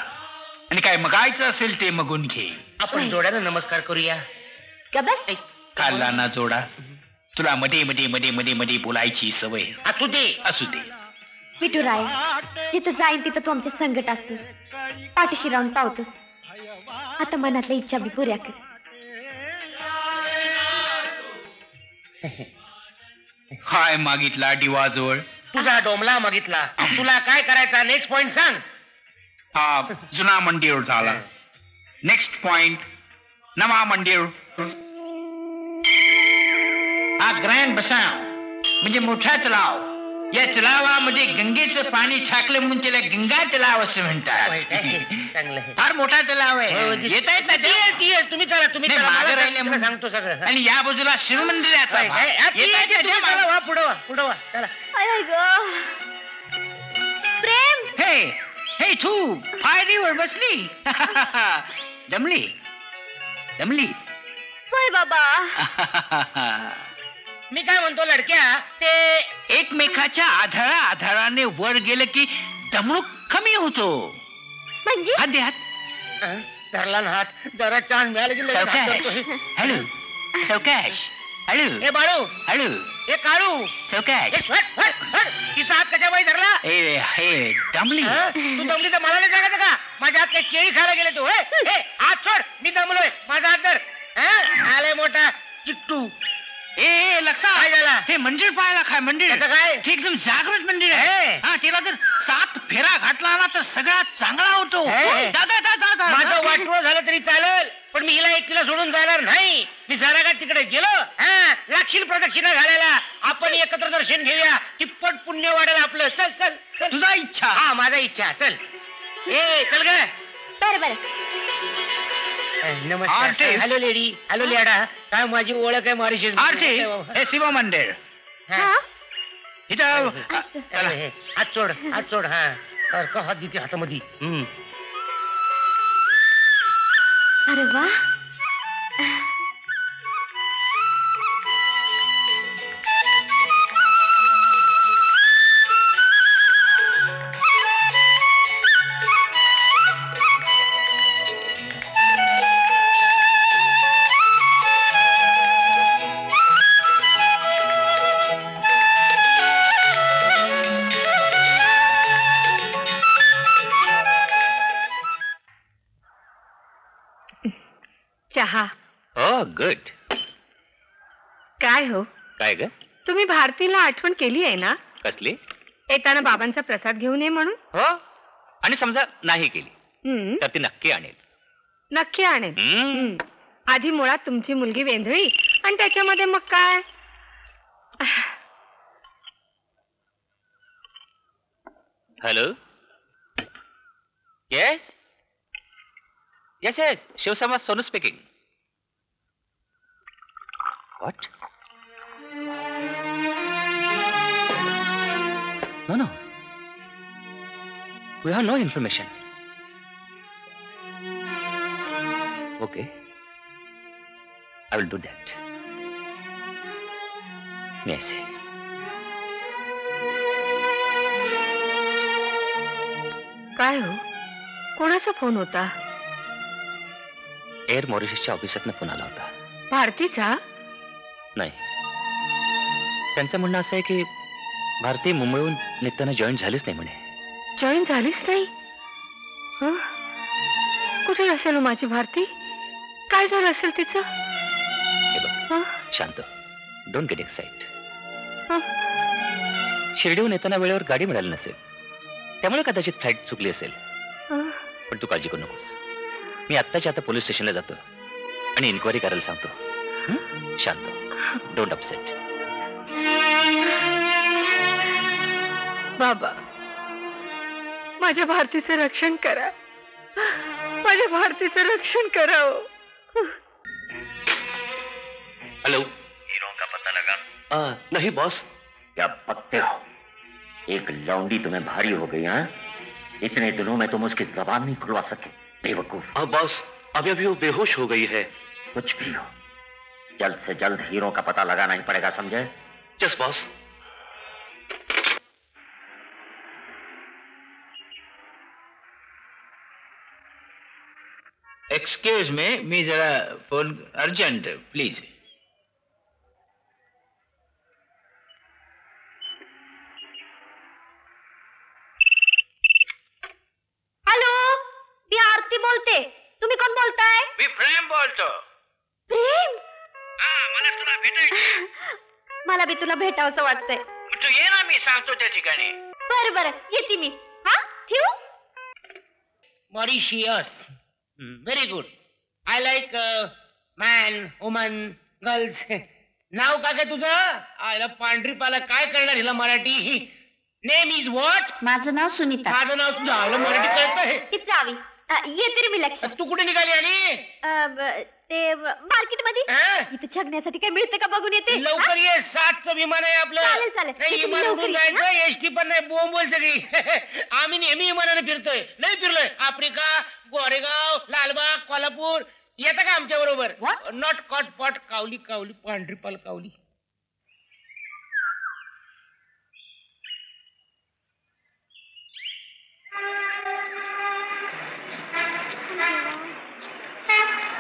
आणि काय मगायचं असेल ते मगून घे. आपण जोड्यानं नमस्कार करूया. गप बस. खाल्ला ना जोडा. तुला मध्ये मध्ये मध्ये मध्ये मध्ये बोलायची सवय असू दे. असू दे. विठुराय, जिथं जाईन तिथं तू आमच्या संकट असतोस, पाठीशी राहून पावतोस. आता मनातल्या इच्छा बी पुऱ्या कर. काय मागितला दिवाजवळ? तुझा डोमला मागितला. तुला काय करायचा नेक्स्ट पॉइंट सांग. हा जुना मंदिर झाला. नेक्स्ट पॉइंट नवा मंदिर. हा ग्रँड बसाव म्हणजे मोठा तलाव. या तलावामध्ये गंगेचं पाणी टाकलं म्हणून त्याला गंगा तलाव असं म्हणतात. चांगलं आहे. फार मोठा तलाव आहे. येत आहेत ना ते? ती आहे, तुम्ही चला तुम्ही नाही, चला. मागं मला राहिले म्हणून. सांगतो सगळं. आणि या बाजूला शिवमंदिराचा काय, भाग. काय? येत आहेत ना तुम्ही ते चला, मागं? वा, पुढं वा, पुढं वा. चला. आय ग प्रेम. हे हे तू पायरीवर बसली. दमली दमलीस. होय बाबा. मी काय म्हणतो लडक्या, ते एकमेकाच्या आधाराने वर गेलं की दमणूक कमी होतो. म्हणजे हात दे हात. धरला ना हात. जरा चान्स मिळाला की लगेच हात सावकाश धरतोय. हळू सावकाश हळू ए बाळू, हळू ए काळू, सावकाश. ए, हट, हट, हट. तिचा हात कशा बाई धरला? ए हे दमली. हं? तू दमली तर मला नाही सांगायचं का? माझ्या हात काही केळी खायला गेले तू. हे हात सोड. मी दमलोय. माझा हात धर. आलाय मोठा चिट्टू. ए लक्षा काय झाला? हे मंदिर पाहायला काय मंदिर? त्याचं काय? ते एकदम जागृत मंदिर आहे. हे. हा त्याला जर 7 फेरा घातला ना तर सगळा चांगला होतो. हे. जा, जा, जा, जा, जा. माझं वाटवं झालं तरी चालेल, पण मी हिला एकटीला सोडून जाणार नाही. मी जरा का तिकडे गेलो लागशील प्रदक्षिणा घालायला. आपण एकत्र दर्शन घेऊया. तिप्पट पुण्य वाढेल आपलं. चल चल चल. तुझा इच्छा. हा माझा इच्छा. चल. ए चल ग. बरं बरं. नमस्कार. आरती. Hello lady. हॅलो लेडा. काय माझी ओळख आहे मॉरिशस. आरती हे शिव मंदिर. हा इथं चला. हात सोड. हात सोड. हा सारखं हात देते हातामध्ये. अरे वा. चहा हो गुड. काय हो, काय ग? तुम्ही भारतीला आठवण केली आहे ना कसली? येताना बाबांचा प्रसाद घेऊन ये म्हणून? हो, आणि समजा नाही केली हं, तर ती नक्की आणेल. नक्की आणेन. हम्म. आधी मुळात तुमची मुलगी वेंधळी आणि त्याच्यामध्ये मग काय. Hello. Yes yes yes, Shivsamaj Sonu speaking. What? No no, we have no information. Okay, I will do that. Yes. काय हो, कोणाचा फोन होता? एअर मॉरिशसच्या ऑफिसातनं फोन आला होता. भारतीचा? नाही, त्यांचं म्हणणं असं आहे की भारती मुंबईहून निघताना जॉईन झालीच नाही म्हणे. जॉईन झालीच नाही? हं? कुठे असेल हो माझी भारती? काय झालं असेल तिचं? हे बघ, हं? शांत, डोंट गेट एक्साइट. हं? शिर्डीहून येताना वेळेवर गाडी मिळाली नसेल, त्यामुळे कदाचित फ्लाईट चुकली असेल. हं? पण तू काळजी करू नकोस. मी आत्ताच्या आता पोलीस स्टेशनला जातो आणि इन्क्वायरी करायला सांगतो. हं? शांत, डोंट अपसेट. बाबा, माझ्या भारतीचं रक्षण करा. माझ्या भारतीचं रक्षण करा हो. हेलो. हीरो का पता लगा? नहीं बॉस. क्या पत्ते हो, एक लौंडी तुम्हें भारी हो गई. हाँ, इतने दिनों में तुम उसकी जबान नहीं खुलवा सके. बेवकूफ. बॉस, अभी अभी वो बेहोश हो गई है. कुछ भी हो, जल्द से जल्द हीरो का पता लगाना ही पड़ेगा, समझे? Just boss. एक्सक्यूज मी जरा फोन अर्जंट प्लीज. हॅलो, मी आरती बोलते. तुम्ही कोण बोलताय? मी प्रेम बोलतो. प्रेम? मला तुला भेटायचं. मला बी तुला भेटावंसं वाटतंय. तू ये ना, मी सांगतो त्या ठिकाणी. बरं बरं, येते मी. हा, ठेवू? Mauritius. Very good. I like man, woman, girls. नाव काय काय तुझं? आयला पांढरी पाला काय करणार हिला मराठी? Name is what? माझं नाव सुनीता. माझं नाव तुझं आलं मराठी कळतंय. किती जावी? येते रे मी लक्षात. तू कुठे निघाली आणि? ते मार्केट मध्ये अं? इथं छगण्यासाठी काय मिळतं का बघून येते. लवकर ये, 7चं विमान आहे आपलं. चालेल, चालेल. नाही, येते मी विमान लवकर उडून येते, जायचं. एसटी पण नाही, बोंबोल सगळी. आम्ही नेहमी विमानाने फिरतोय. नाही फिरलोय आफ्रिका, गोरेगाव, लालबाग, कोल्हापूर. येतं का आमच्या बरोबर? Not caught pot Kavali Kavali पांढरी पाल कावली.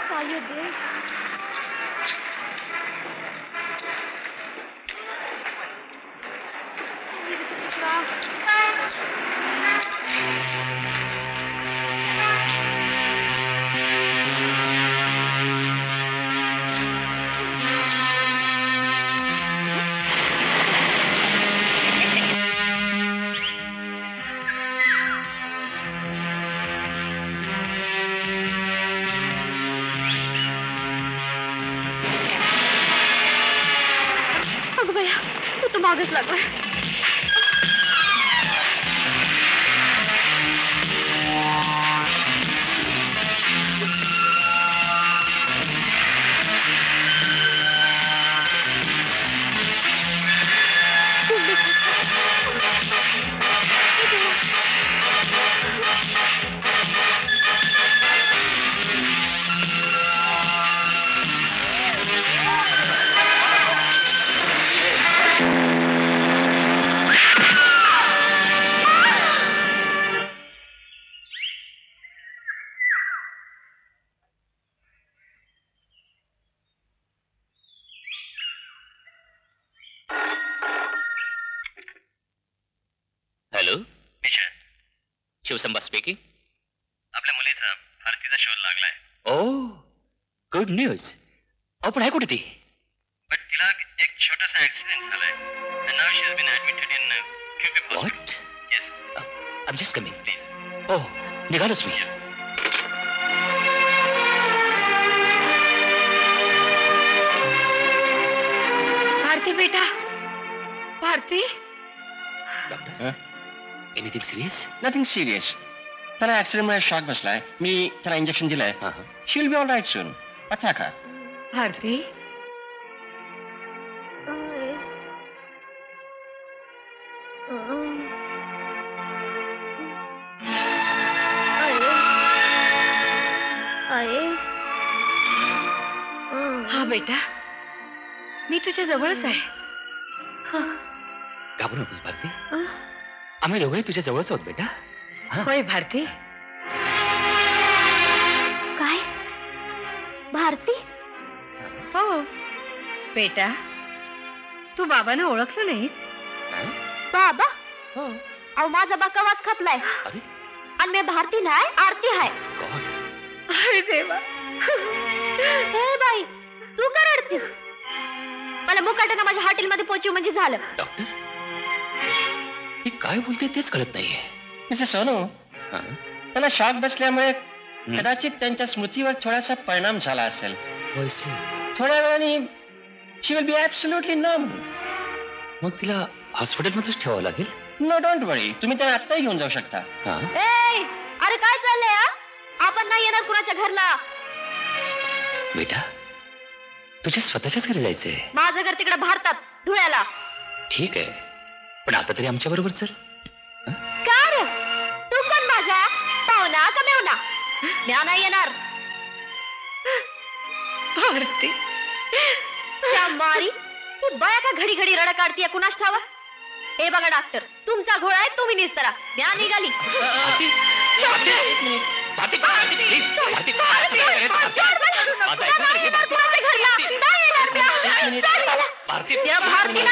काय दे. अगं बया, तू तर मागच लागलाय. हॅलो. शिवसंबा स्पीकिंग. आपल्या मुलीचा भारतीचा शोध लागलाय. ओ, गुड न्यूज. अहो पण आहे कुठे ती? बट तिला एक छोटासा ऍक्सिडेंट झालाय and now she has been admitted in QB hospital. What? Yes. I'm just coming. Please. हो निघालोच मी. भारती बेटा, Bharti. Doctor anything serious? Nothing serious. त्याला ऍक्सिडेंट मध्ये शॉक बसलाय. मी त्याला इंजेक्शन दिलंय. She will be all right soon. पथ्या खा. भारती, हा बेटा, मी तुझ्या जवळच आहे. घाबरू नकोस भारती. आम्ही दोघंही तुझ्या जवळच आहोत बेटा. होय भारती. काय भारती? हो बेटा, तू बाबांना ओळखलं नाहीस? बाबा? हो. अहो माझा बकावाच खपलाय. अरे आणि मी भारती नाही, आरती आहे. अरे देवा. हे बाई, तू का रडतीस? मला मुकाट्यानं माझ्या हॉटेलमध्ये पोचव म्हणजे झालं. डॉक्टर ही काय बोलते तेच कळत नाहीये. मिसेस सोनू, त्याला शॉक बसल्यामुळे कदाचित त्यांच्या स्मृतीवर थोडासा परिणाम झाला असेल. थोड्या वेळाने शी विल बी ऍब्सोल्युटली नॉर्मल. मग तिला हॉस्पिटलमध्येच ठेवावं लागेल? नो डोंट वरी, तुम्ही त्यांना आत्ताही घेऊन जाऊ शकता. ए, अरे काय चाललंय? आपण नाही येणार कुणाच्या घरला. बेटा तुझ्या स्वतःच्याच घरी जायचंय. माझं घर तिकडे भारतात, धुळ्याला. ठीक आहे, पण आता तरी आमच्या बरोबर चल. का रे? तू कोण माझा पाहुणा का मेवना? म्या नाही येणार. भारती, त्या मारी तू बया का घडी घडी रडा काढतीये कुणास ठावा? हे बघा डॉक्टर, तुमचा घोळा आहे, तुम्ही निस्तरा. म्या निघाली. भारतीला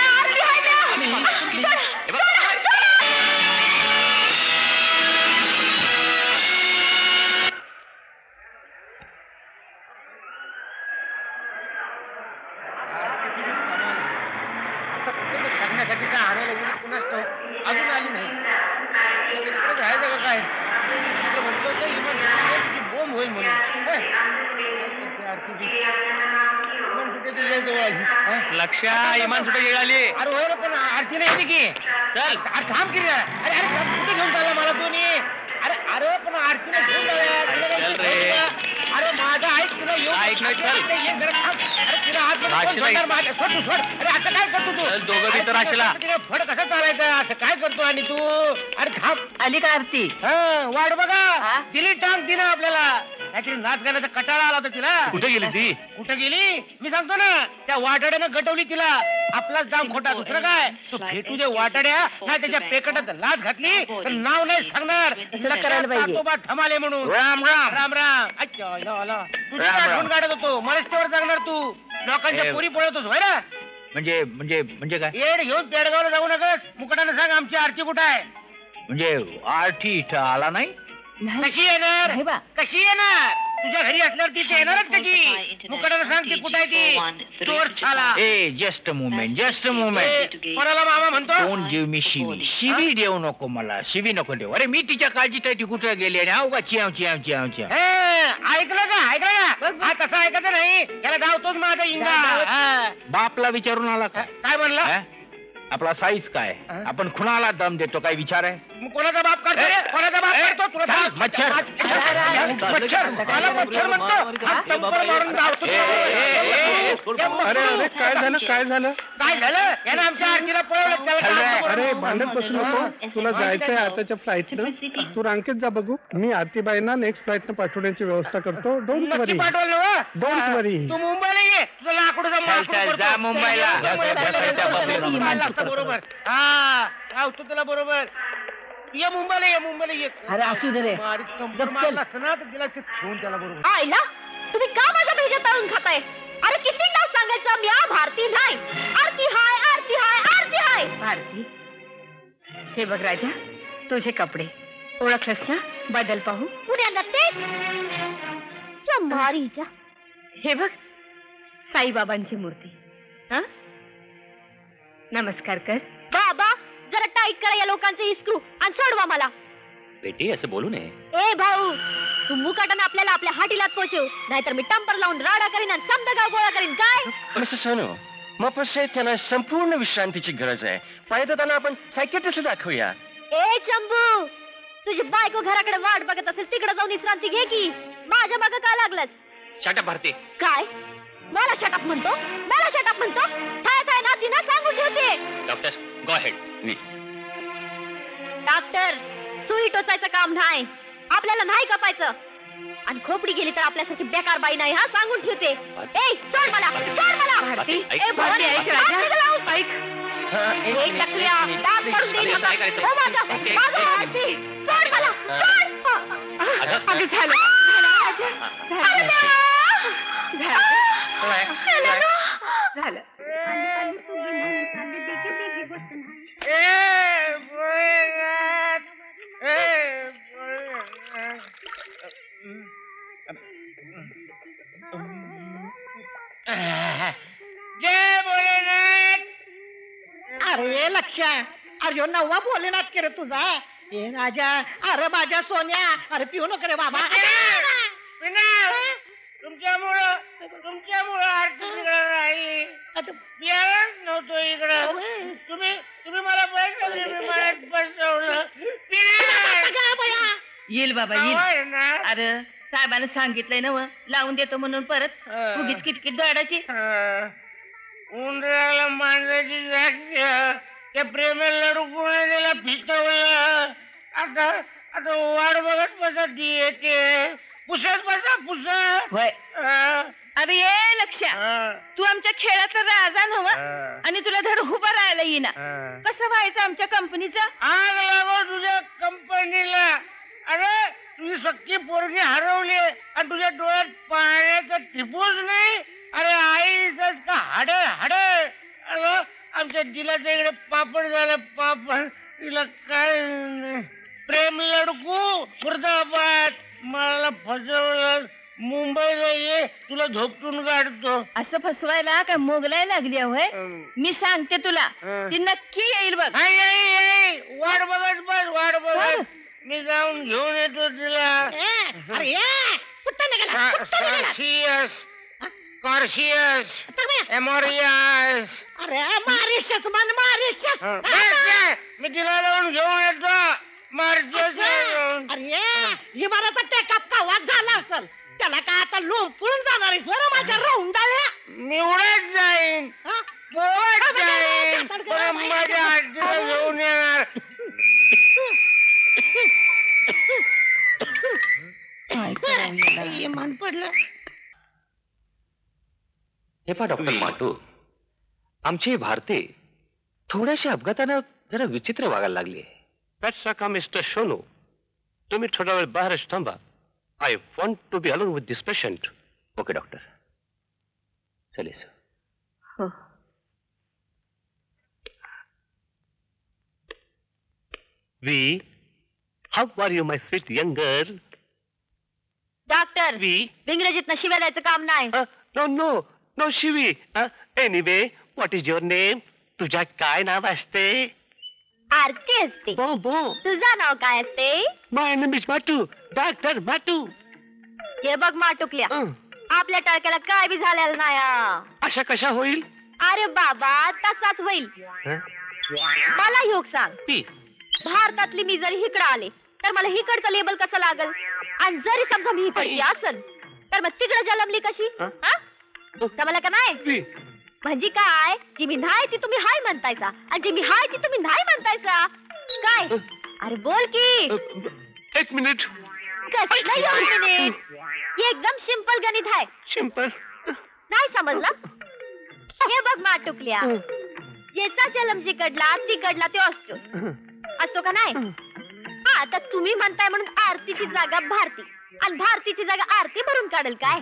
सांगण्यासाठी काय आणायला गेली कुणास ठाऊक, अजून आली नाही. राहायचं का काय? म्हटलं होतं इमान बोंब होईल म्हणून. लक्षा इमान सुटे गेली. अरे होय रे, पण आरती नाही येते की. चल थांब की रे. अरे अरे कुठे घेऊन चालला मला तुम्ही? अरे अरे पण आरतीला घेऊन जाऊया. अरे माझा ऐक, तिला येऊन ऐक नाही, चल. अरे तिला हात माझ्या सोड तू सोड. अरे असं काय करतो तू? दोघं बी तर आशेला. फड कसं चालायचं? असं काय करतो? आणि तू अरे थांब. आली का आरती? वाट बघा, दिली टांग तिनं आपल्याला. काहीतरी नाच गाण्याचा कटाळा आला होता तिला. कुठे गेली ती? कुठे गेली? मी सांगतो ना, त्या वाटाड्यानं गटवली तिला. आपलाच जाम खोटा, दुसरं काय? तू भेटू दे वाटाड्या, नाही त्याच्या पेकटात लाच घातली तर नाव नाही सांगणार. करायला पाहिजे. थमाले म्हणून. राम राम राम राम. अच्छा तुझी आठवण काढत होतो. मलाच तेवढं सांगणार तू. लोकांच्या पोरी पळतोस होय ना? म्हणजे काय? येड घेऊन पेडगावला जाऊ नकस. मुकटानं सांग आमची आरती कुठं आहे. म्हणजे आरती इथं आला नाही? कशी येणार? कशी येणार? तुझ्या घरी असल्यावर ती येणारच कशी? मुकटानं सांग ती कुठं आहे ती. चोर झाला. ए जस्ट मुवमेंट, जस्ट मुवमेंट. कोणाला मामा म्हणतो? डोंट गिव्ह मी शिवी. शिवी देऊ नको मला, शिवी नको देऊ. अरे मी तिच्या काळजीत आहे, ती कुठे गेली आणि अवघा चियाव चियाव चियाव चियाव. ऐकलं का? ऐकलं का? हा तसं ऐकायचं नाही. त्याला गावतोच माझा इंगा. बापला विचारून आला का? काय म्हणला? आपला साईज काय? आपण खुणाला दम देतो, काय विचार आहे? कोणाचा बाप करतो? कोणाचा बाप करतो? तुला मच्छर मच्छर म्हणतो. अरे अरे काय झालं? काय झालं? काय झालं? यानं आमच्या आरतीला पळवलं. अरे भांडत बसू नको. तुला जायचंय आताच्या फ्लाईटनं. तू रांकेत जा बघू. मी आरतीबाईंना नेक्स्ट फ्लाईटनं पाठवण्याची व्यवस्था करतो. डोंट वरी, पाठवलं. डोंट वरी. तू मुंबईला ये. तुझं लाकडं जा मुंबईला. बरोबर. हा लावतो तुला बरोबर. ये मुंबईला ये, मुंबईला ये. अरे असू दे रे. तिला ठेवून त्याला बरोबर. आईला तुम्ही का माझ्या भेजा तळून खाताय? अरे किती नाव सांगायचं? म्या भारती नाही, आरती हाय, आरती हाय, आरती हाय. भारती, हे बघ राजा, तुझे कपडे ओळखलंस ना? बदल पाहू. पुण्याला तेच मारीच्या. हे बघ साईबाबांची मूर्ती. हा, नमस्कार कर. बाबा जरा टाईट करा या लोकांचे इस्क्रू आणि सोडवा मला. बेटी असं बोलू नये. ए भाऊ, तू मुकाटाने आपल्याला आपल्या हाटीलात पोचव, नाहीतर मी टंपर लावून राडा करीन आणि समजा गाव गोळा करीन. काय मिस्टर सोनू, मग त्यांना संपूर्ण विश्रांतीची गरज आहे. पाहिजे त्यांना आपण सायकेट्रिस्ट दाखवूया. ए चंबू, तुझी बायको घराकडे वाट बघत असेल, तिकडे जाऊन विश्रांती घे की. माझ्या मागं का लागलास? शटअप भारती. काय मला शटअप म्हणतो? मला शटअप म्हणतो? काय काय ना तिनं सांगून ठेवते. Doctor go ahead. डॉक्टर, सुई टोचायचं काम नाही, आपल्याला नाही कापायचं. आणि खोपडी गेली तर आपल्यासाठी बेकार बाई नाही, हा सांगून ठेवते. ए सोड मला, सोड मला. भारती, ए भवानी, ऐक राजा, ऐक. एक टकल्या दात पडून देईन आता. ओ माझा, माझा भारती, सोड मला, सोड. अगं झालं, राजा, झालं. झालं. जय भोलेनाथ. अरे लक्ष्या, अरे नववा भोलेनाथ केलं तुझा. ए राजा, अरे माझ्या सोन्या, अरे पिऊ नको रे बाबा. तुमच्यामुळं आरती तिकडं राहिली. पियालाच नव्हतो इकडं. तुम्ही मला पैसे बसवलं. येईल बाबा येईल. अरे साहेबांना सांगितलंय ना, लावून देतो म्हणून परत उगीच किटकिट दडाची. उंदराला मांजराची जाग, त्या प्रेमाला लडू कोणा त्याला फिटवलं. आता वाट बघत बसत येते. पुसत बसा पुसत. होय. अरे ये लक्ष्या, तू आमच्या खेळातला राजा नव आणि तुला धड उभा राहायला येईना. कसं व्हायचं आमच्या कंपनीचं? आग लागो तुझ्या कंपनीला. अरे तुझी सख्खी पोरगी हरवली आणि तुझ्या डोळ्यात पाण्याचं टिपूच नाही. अरे आईच का हाड हाड. अरे आमच्या दिलाच्या इकडे पापड झालं, पापड. तिला काय प्रेम लडकू मुर्दाबाद. मला फसवलं. मुंबईला ये, तुला झोपटून काढतो. असं फसवायला काय मोगलाय लागली होय? मी सांगते तुला, ती नक्की येईल बघ. वाट बघत बस, वाट बघत. मी जाऊन घेऊन येतो तिला. कॉर्शियस, एमोरियस. अरे मारिशस मन मारिशस. मी तिला जाऊन घेऊन येतो. मार्शियस. अरे इमाराचा टेकअप का वाद झाला असेल, त्याला काय आता लोंबून जाणार आहे स्वर माझ्या राऊंडाला. मी उडत जाईन, पोहत जाईन, माझ्या आजीला घेऊन येणार. मन पडलं. हे पहा डॉक्टर माटू, आमची भारती थोड्याशा अपघातानं जरा विचित्र वागायला लागली. That's का मिस्टर सोनू, तुम्ही थोडा वेळ बाहेरच थांबा. I want to be alone with this patient. Okay doctor, चलेस. हो. वी, how are you my sweet young girl? Doctor, इंग्रजीत शिव्या द्यायचं काम नाही. नो नो नो शिवी. Anyway, what is your name? तुझ्या काय नाव असते? आरती असते. तुझं नाव काय असते? माय नेम इज माटू, डॉक्टर माटू. हे बघ माटुकल्या, आपल्या टाळक्याला काय बी झालेलं नाही. अशा कशा होईल? अरे बाबा, तसाच होईल. मला योग सांग, भारतातली मी जरी इकडं आले तर मला इकडचं लेबल कसं लागल? आणि जरी समजा मी इकडची असल तर मग तिकडं जलमली कशी? मला का नाही म्हणजे काय? जी मी नाही ती तुम्ही हाय म्हणतायचा आणि जी मी हाय ती तुम्ही नाही म्हणतायचा. काय? अरे बोल की. एक मिनिट. एकदम सिंपल गणित आहे. सिंपल नाही समजलं? हे बघ माटुकल्या, ज्याचा जन्म जिकडला तिकडला तो असतो का नाही? हा, आता तुम्ही म्हणताय म्हणून आरतीची जागा भारती आणि भारतीची जागा आरती भरून काढेल काय?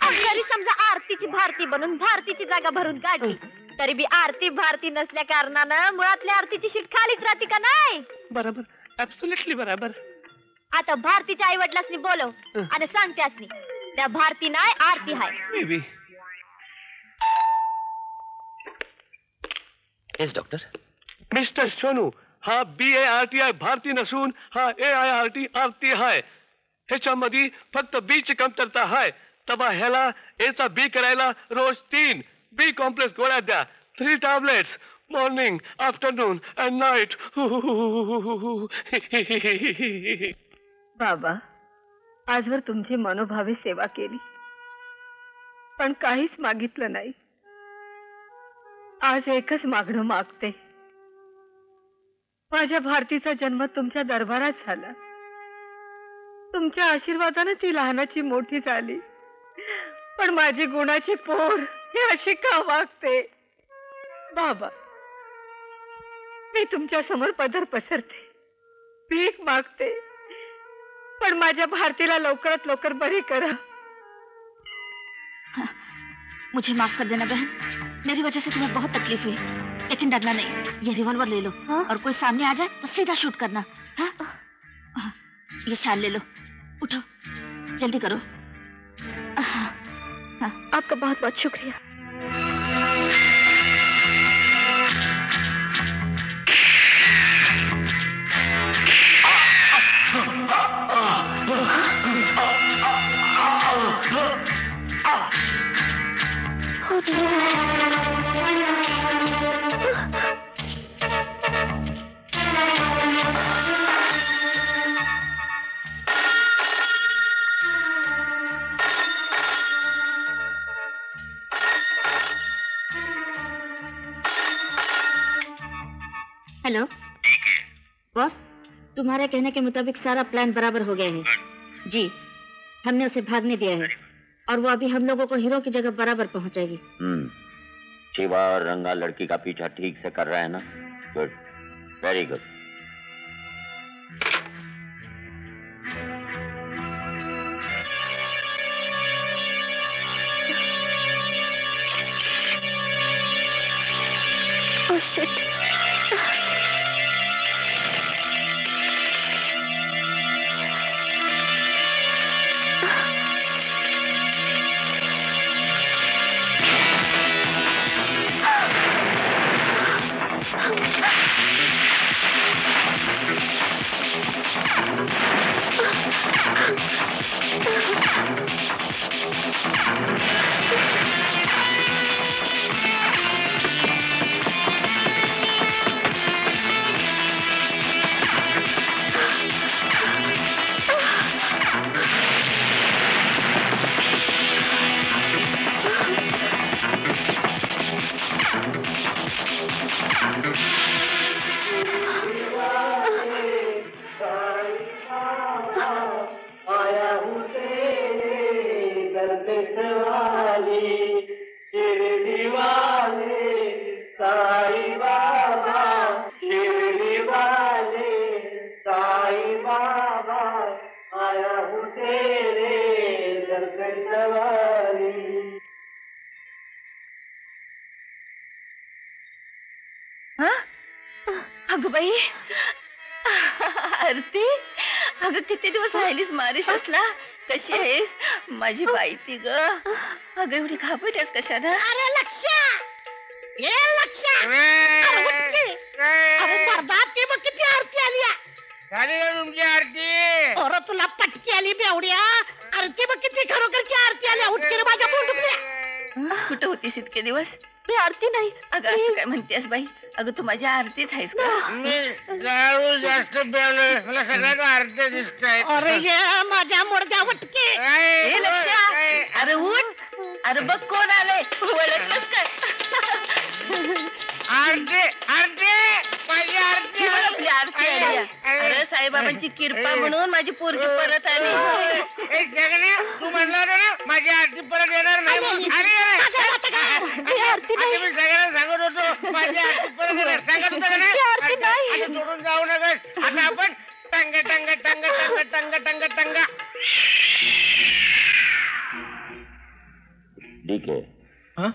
जरी समजा आरतीची भारती बनून भारतीची जागा भरून काढली तरी बी आरती भारती नसल्या कारणानं मुळातल्या आरतीची शीट खालीच राहते का नाही? बरोबर, ऍब्सोल्युटली बरोबर. आता भारतीच्या आई वडिलांनी बोलव आणि सांगते असनी त्या भारती नाही आरती हाय. Yes doctor. मिस्टर सोनू, हा BARTI भारती नसून हा AIRT आरती आहे. ह्याच्यामध्ये फक्त B ची कमतरता आहे. तबा ह्याला A चा B करायला रोज 3 B कॉम्प्लेक्स गोळ्या द्या. 3 tablets morning, afternoon and night. बाबा, आजवर तुमची मनोभावे सेवा केली, पण काहीच मागितलं नाही. आज एकच मागणं मागते. माझ्या भारतीचा जन्म तुमच्या दरबारात झाला. तुमच्या आशीर्वादाने ती लहानाची मोठी झाली, पण माझी गुणाची पोर हे अशी का वागते? बाबा, मी तुमच्या समोर पदर पसरते, भीक मागते, पण माझ्या भारतीला लवकरात लवकर बरी करा. मुझे माफ कर देना बहन, मेरी वजह से तुम्हें बहुत तकलीफ हुई, लेकिन डरना नहीं. ये रिवॉल्वर ले लो. और कोई सामने आ जाए तो सीधा शूट करना. ये शाल ले लो. उठो, जल्दी करो. आपका बहुत बहुत शुक्रिया. हेलो बॉस, तुम्हारे कहने के मुताबिक सारा प्लान बराबर हो गया है. जी, हमने उसे भागने दिया है और वो अभी हम लोगों को हीरो की जगह बराबर पहुंचाएगी. शिवा और रंगा लड़की का पीछा ठीक से कर रहा है ना? Good, very good. Oh shit. अगं बाई, आरती, अगं किती दिवस राहिलीस मॉरिशसला? कशी आहेस माझी बाई? ती ग अगं एवढी घाबरतेस कशाला? अरे लक्ष्या, ये लक्ष्या, अरे बरबाद की बघ किती आरती आली. झाली ना तुमची आरती? अरे तुला पटकी आली बेवड्या. आरती बघ किती खरोखरची आरती आली. उठके रे माझ्या पोटुकल्या. कुठं होतीस इतके दिवस? मी आरती नाही. अगं असं काय म्हणतेस बाई? अगं तू माझी आरतीच आहेस का? मी दारू जास्त प्यालोय, मला सगळ्यात आरती दिसतायत. अरे ये माझ्या मोडक्या वटके. ए लक्ष्या, अरे उठ. अरे बघ कोण आलंय. ओळखलंस काय? आरती, आरती, माझी आरती. आपली आरती आली. अरे साईबाबांची कृपा म्हणून माझी पोरगी परत आली. तू म्हणलं होतं ना माझी आरती परत येणार नाही. आरती नाही. मी सगळ्यांना सांगत होतो माझी आरती परत येणार. सांगत होतो का नाही? आता सोडून जाऊ नकोस. आता आपण टंग टंग टंग टंग टंग टंग टंग. डीके. हाँ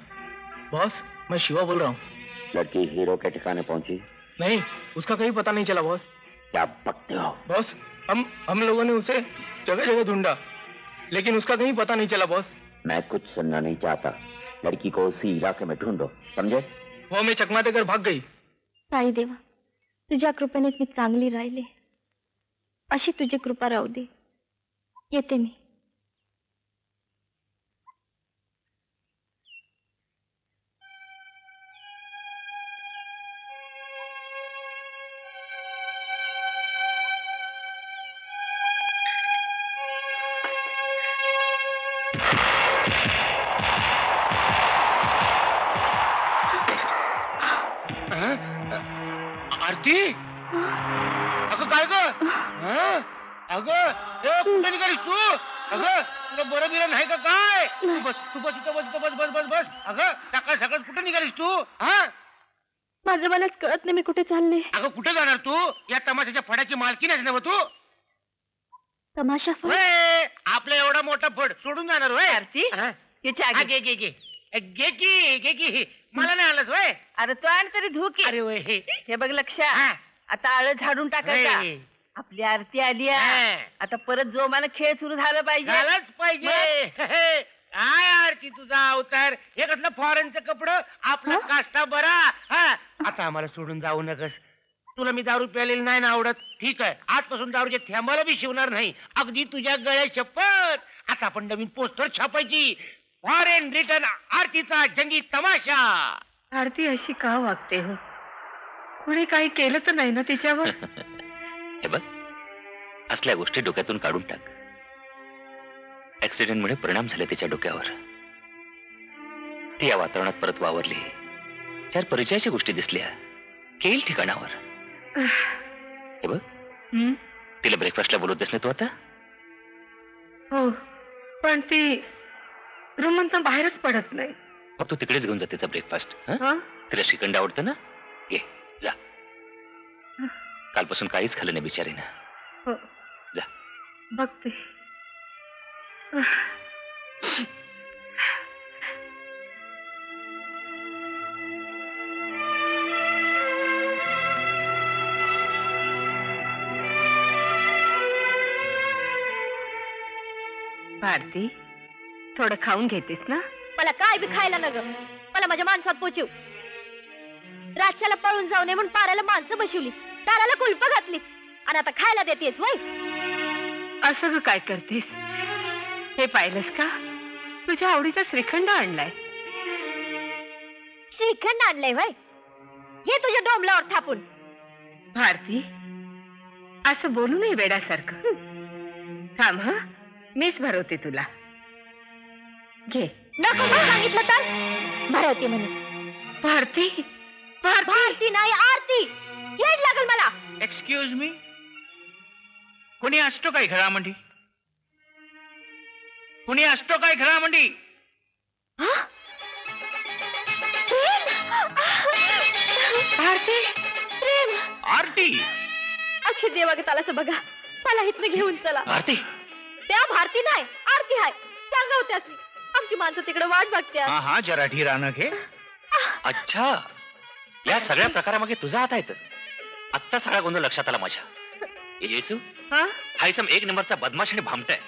बॉस, मैं शिवा बोल रहा हूँ. लड़की हीरो के ठिकाने पहुंची? नहीं, उसका कहीं पता नहीं चला बॉस. क्या बकते हो? बॉस, हम लोगों ने उसे जगह जगह ढूंढा, लेकिन उसका कहीं पता नहीं चला बॉस. मैं कुछ सुनना नहीं चाहता. लड़की को उसी इलाके में ढूंढो, समझे? वो मी चकमा देकर भाग गई. साई देवा, तुझ्या कृपेनेच मी चांगली राहिले. अशी तुझी कृपा राहू दे. येते मी. आरती, अगं काय ग? अगं कुठे निघालीस तू? अगं तुला बरं बिरं नाही का काय? तू बस इथं बस. अगं सकाळ सकाळ कुठे निघालीस तू? हा, माझं मलाच कळत नाही मी कुठे चालले. अगं कुठे जाणार तू? या तमाशाच्या फडाची मालकी नाही ना तू? तमाशा फळ? होय, आपला एवढा मोठा फड सोडून जाणार होय? आरती, हा? ये चहा हा, घे. घे की मला नाही आलंच होय. अरे तो आण तरी धुकी. अरे होय. हे बघ लक्ष, हा. आता आळ झाडून टाकायचा. होय. आपली आरती आली आहे. हा. आता परत जोमानं खेळ सुरू झाला पाहिजे. झालाच पाहिजे. काय आरती तुझा अवतार, हे कसलं फॉरेनचं कपडं, आपला काष्टा बरा. हा, आता आम्हाला सोडून जाऊ नकस. तुला मी दारू प्यालेली नाही ना आवडत, ठीक आहे. आजपासून दारूच्या थेंबाला बी शिवणार नाही, अगदी तुझ्या गळ्या शपथ. आता आपण नवीन पोस्टर छापायची, फॉरेन रिटर्न आरतीचा जंगी तमाशा. आरती अशी का वागते हो? कोणी काही केलं तर नाही ना तिच्यावर? हे बघ, असल्या गोष्टी डोक्यातून काढून टाक. ऍक्सिडेंटमुळे परिणाम झाले तिच्या डोक्यावर. ती या वातावरणात परत वावरली, चार परिचयाच्या गोष्टी दिसल्या, केल ठिकाणावर. हे बघ, तिला ब्रेकफास्टला बोलवतेस ना तू आता? हो, पण ती रूममधून बाहेरच पडत नाही. मग तू तिकडेच घेऊन जा तिचा ब्रेकफास्ट. तिला श्रीखंड आवडतं ना, घे जा. कालपासून काहीच खाल्लं नाही बिचारीनं. हो, जा बघते. भारती, थोडं खाऊन घेतेस ना? मला काय बी खायला न ग. मला माझ्या माणसात पोचव. रातच्याला पळून जाऊ नये म्हणून पाराला माणसं बसवली, दाराला कुलप घातलीच, आणि आता खायला देतेस वय? असं ग काय करतेस? हे पाहिलंस का? तुझ्या आवडीचा श्रीखंड आणलाय. श्रीखंड आणलंय वय? हे तुझ्या डोंबलावर थापून. भारती, असं बोलू नये वेड्यासारखं. थांब हा, मीच भरवते तुला. घे. नको सांगितलं तर भरवते म्हणे. भारती, भारती नाही आरती. येड लागल मला. एक्सक्यूज मी, कोणी असतो काय घरामध्ये? कुणी असतो काय घरामध्ये? भारती, प्रेम, आरती. अक्षय देवा गे त्याला बघा, मला इथनं घेऊन चला. आरती, त्या भारती नाही आरती आहे. सांगा होत्याच आमची माणसं तिकडे वाट बघते. हा हा, जरा धीरानं घे. अच्छा, या सगळ्या प्रकारामागे तुझा हात आहे तर. आत्ता सगळा गोंधळ लक्षात आला माझ्या. येसू, हा इसम एक नंबरचा बदमाश आणि भामटा आहे.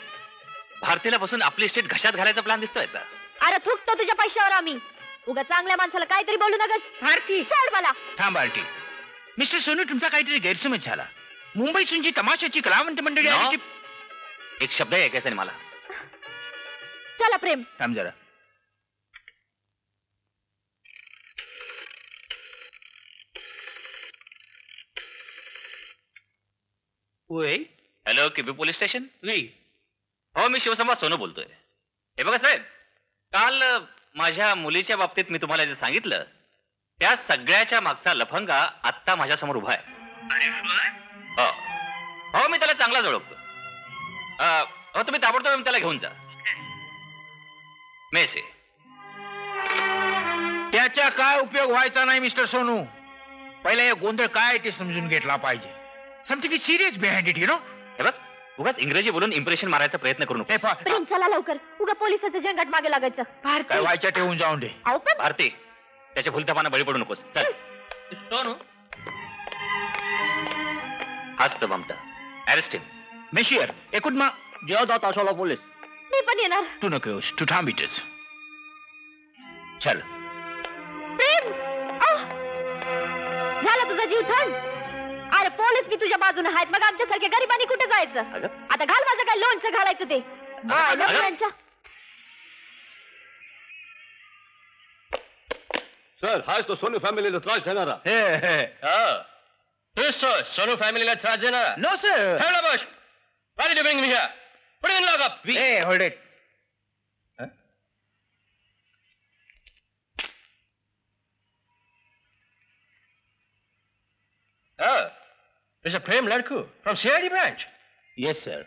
भारतीला बसून आपली स्टेट घशात घालायचा प्लॅन दिसतोय याचा. अरे थुकतो तुझ्या पैशावर आम्ही. उगा चांगल्या माणसाला काहीतरी बोलू नगस. भारती, सोड मला. थांब आरती. मिस्टर सोनू, तुमचा काहीतरी गैरसमज झाला. मुंबईतून जी तमाशाची कलावंत मंडळी आली ती... एक शब्द ऐकायचा नाही मला. चला प्रेम. थांब जरा. Hello, KB police station? हो, मी शिवसंवाद सोनू बोलतोय. हे बघा साहेब, काल माझ्या मुलीच्या बाबतीत मी तुम्हाला जे सांगितलं त्या सगळ्याच्या मागचा लफंगा आत्ता माझ्या समोर उभा आहे. हो हो, मी त्याला चांगलाच ओळखतो. हो, तुम्ही ताबडतोब त्याला घेऊन जा. मेसे त्याचा काय उपयोग व्हायचा नाही मिस्टर सोनू. पहिले हे गोंधळ काय ते समजून घेतला पाहिजे. Something is serious behind it, you know. हे बघ, उगाच इंग्रजी बोलून इम्प्रेशन मारायचा प्रयत्न करू नको. प्रेम चला लवकर. उगा पोलिसाचं जंगाट मागे लागायचं. काय व्हायच्या ठेवून जाऊन दे. भारती, त्याच्या भुलथापांना बळी पडू नकोस. चल सोनू. हाच तो भामटा. अरेस्ट हिम. मेशियर, एकूण मग जेव्हा जात असाला पोलीस. मी पण येणार. तू नकोस, तू थांब इथेच. चल. प्रेम, तुझा जीव थंड? अरे पोलीस बी तुझ्या बाजूने आहेत, मग आमच्यासारख्या गरिबांनी कुठे जायचं? आता घाल माझं काय लोणचं घालायचं ते. सर हाच तो सोनू फॅमिलीला त्रास देणारा. सोनू फॅमिलीला त्रास देणारा? No sir. Hello, Bush. Why did you bring me here? Put him in lockup. Hey, hold it. Oh, Mr. Prem Ladku from CID branch. Yes, sir.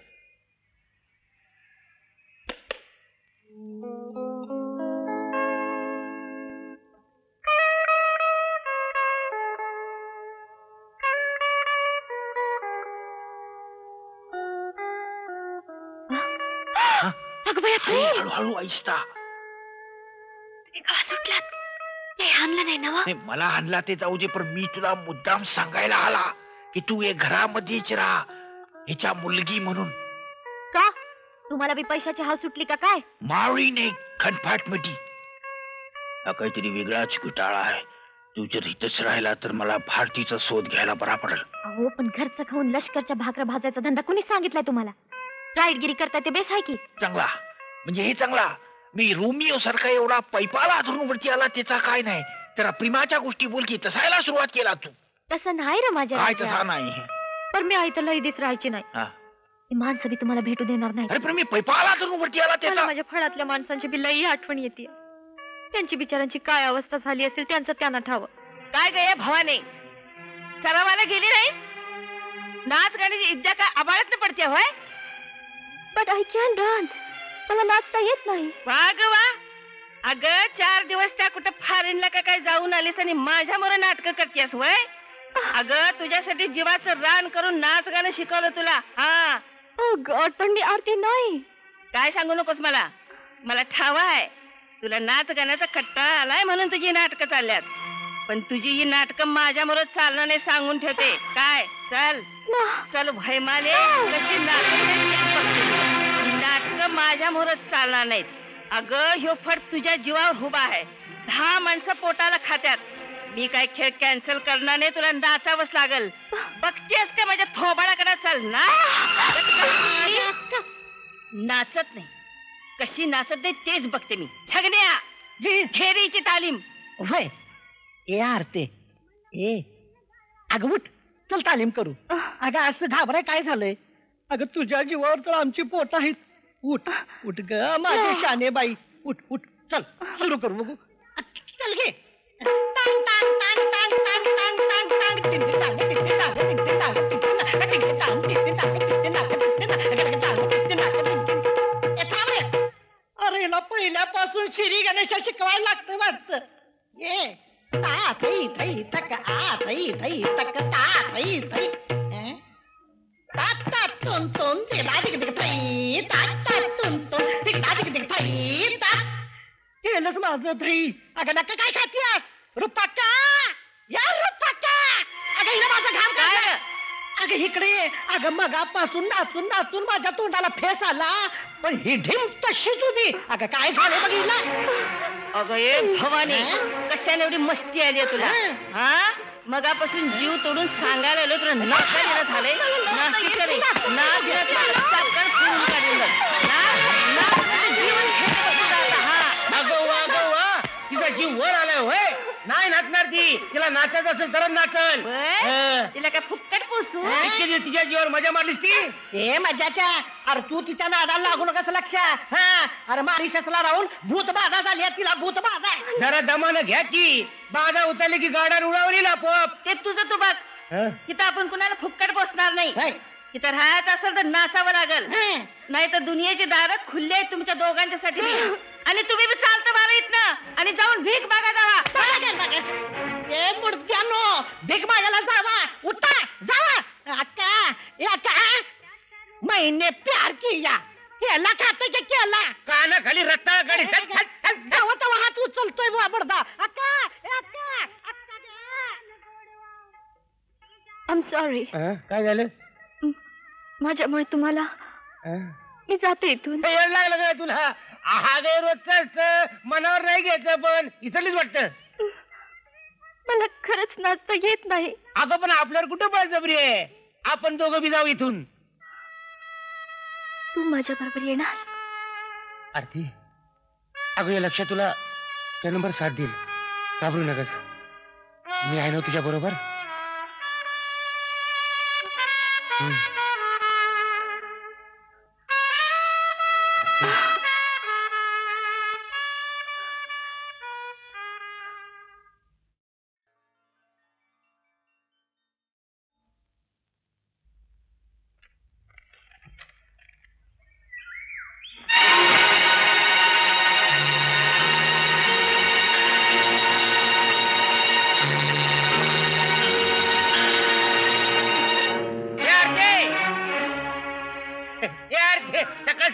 हळूहळू ऐसता. आणलं नाही ना? मला आणला ते जाऊ दे, पण मी तुला मुद्दाम सांगायला आला की तू हे घरामध्येच राहा, हिच्या मुलगी म्हणून. का तुम्हाला बी पैशाची हाव सुटली का काय? मावळी नाही, खनफाट मिठी. हा काहीतरी वेगळाच घोटाळा आहे. तू जर इथंच राहिला तर मला भारतीचा शोध घ्यायला बरा पडेल. अहो पण घरचं खाऊन लष्करच्या भाकऱ्या भाजायचा धंदा कोणी सांगितलाय तुम्हाला? राईटगिरी करताय ते बेस आहे की? चांगला म्हणजे हे चांगला. मी रोमिओ सारखा एवढा पैपाला धरून वरती आला त्याचा काय नाही, तर प्रेमाच्या गोष्टी बोल की तसायला सुरुवात केला तू. तसं नाही रे माझ्या काय राजा. तसा नाही. पण मी आई तर लई दिस राहायची नाही. ही माणसं बी तुम्हाला भेटू देणार नाही. अरे पण मी पैपाला धरून वरती आला मला त्याचा. माझ्या फळातल्या माणसांची बी लई आठवण येते. त्यांची बिचारांची काय अवस्था झाली असेल त्यांचं त्यांना ठावं. काय गया भवाने, सरावाला गेली नाहीस? नाच गाण्याची विद्या काय आबाळात पडते होय? But I can dance. मला नाचता येत नाही. वा ग वा. अगं 4 दिवस त्या कुठं फॉरेनला का काय जाऊन आलीस आणि माझ्या मोर नाटक करतेस वय? अगं तुझ्यासाठी जीवाचं रान करून नाच गाणं शिकवलं तुला. हा गॉड, पण मी आरती नाही. काय सांगू नकोस मला. मला ठाव आहे तुला नाच गाण्याचा कंटाळा आलाय म्हणून तुझी नाटकं चालल्यात. पण तुझी ही नाटकं माझ्या मोर चालणार नाही सांगून ठेवते. काय चल चल भयमाले कशी नाटक माझ्या मोरच चालणार नाहीत. अगं ह्यो फट तुझ्या जीवावर उभा आहे. 10 माणसं पोटाला खात्यात. मी काय खेळ कॅन्सल करणार नाही. तुला नाचावंच लागल. बघतेस का माझ्या थोबाडाकडे? चल ना. नाचत नाही, कशी नाचत नाही तेच बघते मी. छगण्या खेरीची तालीम. होय ए आरते ए, अगं उठ, चल तालीम करू. अगं असं घाबराय काय झालंय? अगं तुझ्या जीवावर तर आमची पोट आहेत. उठ उठ ग माझे शाने बाई, उठ उठ, चल सुरू करू बघू. चल घे. अरे ना पहिल्यापासून श्री गणेशा शिकवायला लागतं वाटतं. ये ता थई थई तक आ थई थई तक ता थई थई तात तात तुन तुन तिला दिक दिक थई तात तात तुन तुन तिला दिक दिक थई तात. केलंच माझं थई. अगं नका काय खातीयास रुपाका? या रुपाका, अगं हिला माझा घाम काय? अगं इकडे ये. अगं मगापासून नाचून नाचून माझ्या तोंडाला फेस आला, पण ही ढिम तशीच उभी. अगं काय झालं बघ हिला? अगं ये भवानी, कशाने एवढी मस्ती आली आहे तुला? हा मगापासून जीव तोडून सांगायला आलो तुला. नाचायला झालंय नाचती करे साखर फोडून काढून तिचा जीव वर आलाय होय? नाही नाचणार ती. तिला नाचायचं असेल तर नाचल. तिला काय फुकट पोसू? तिच्या जीवावर मजा मारलीस ती. ए मजाच्या, अरे तू तिच्या नादाला लागू नका लक्ष. हा अरे मारिशसला राहून भूत बाधा झाली, तिला भूत बाधा. जरा दमानं घ्या की. बाधा उतरली की गाडा उडावली आपोआप. ते तुझं तू बघ. तिथं आपण कुणाला फुकट पोसणार नाही. तिथं राहायचं असेल तर नाचावं लागल. नाही तर दुनियेची दारं खुल्ली आहेत तुमच्या दोघांच्यासाठी. आणि तुम्ही बी चालतं मारा इथनं आणि जाऊन भीक मागा जावा. ए मुर्द्यानो, भीक मागायला जावा. उठा जावा. अक्का ए अक्का, मैंने प्यार किया. केला खाते की केला? काना खाली रत्ता गाडी तेव्हा तेव्हा हात उचलतोय बुवा बडदा. अक्का ए अक्का. I am sorry. काय झालं? माझ्यामुळे तुम्हाला मी जाते इथून. येड लागलं काय तुला? हा गे रोजच मनावर नाही घ्यायचं, पण इसरलीच वाटत. मला खरंच नाचता येत नाही. अगं पण आपल्यावर कुठं बळजबरी आहे, आपण दोघं बी जाऊ इथून. तू माझ्या बरोबर येणार? आरती, अगं हे लक्ष तुला त्या नंबर 7 देईल, घाबरू नकस. मी आहे ना तुझ्या बरोबर.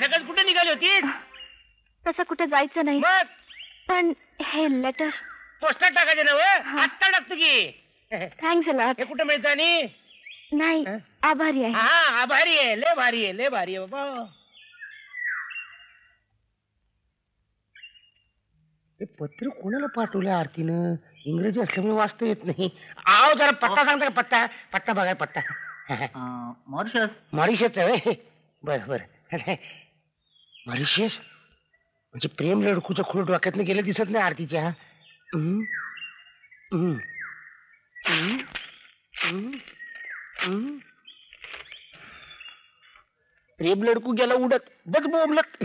सकाळ कुठे निघाली होतीस? तसं कुठे जायचं नाही, मग पण हे लेटर पोस्टात टाकायचे ना? आत्ता टाकतो की. Thanks a lot. हे कुठे मिळतं? आणि नाही, आभारी आहे. हा आभारी आहे, लय भारी आहे, लय भारी आहे बाबा. हे पत्र कोणाला पाठवलं आरतीनं? इंग्रजी असल्यामुळे वाचता येत नाही. आव जरा पत्ता सांगता का? पत्ता पत्ता बघाय पत्ता. मॉरिशस. मॉरिशस आहे. बर बर. मॉरिशस म्हणजे प्रेम लडकूचं खूळ डोक्यातनं गेलं दिसत नाही आरतीच्या. प्रेम लडकू गेला उडत, बस बोंबलत.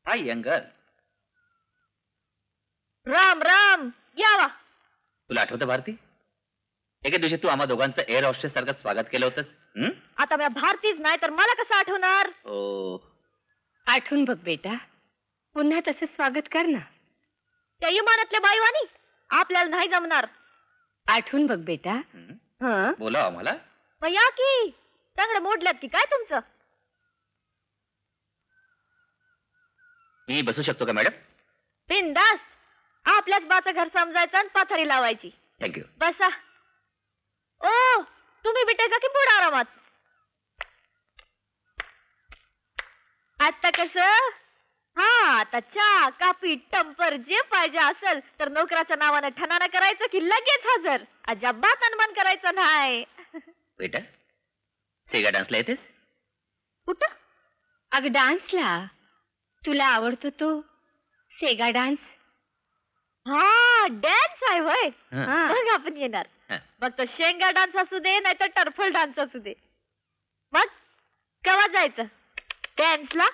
हाय यंगर. राम राम. यावा. तुला आठवतं भारती, एके दिवशी तू आम्हा दोघांचं एअर हॉस्टेस सारखं स्वागत केलं होतंस. आता मी भारतीच नाही तर मला कसं आठवणार? आठवून बघ बेटा, पुन्हा तसं स्वागत कर ना. त्या इमानातल्या बाईवानी आपल्याला नाही जमणार. आठवून बघ बेटा. बोला आम्हाला. मग या की. चांगलं मोडल्यात की काय तुमचं? मी बसू शकतो का मॅडम? बिनधास्त. आपल्याच बाचं घर समजायचं आणि पाथरी लावायची. थँक्यू. बसा. ओ तुम्ही भेटायचा की पुढे आरामात? आता कसं? हा आता चहा कापी टंपर जे पाहिजे असेल तर नोकराच्या नावानं ठणाना करायचं की लगेच हजर. अजिबात अनुमान करायचं नाही. बेटा, सेगा डान्सला येतेस? कुठं? अगं डान्सला. तुला आवडतो तो सेगा डान्स. हा डॅन्स आहे वय. मग आपण येणार. मग तो शेंगा डान्स असू दे नाही तर टर्फल डान्स असू दे. मग केव्हा जायचं डान्सला?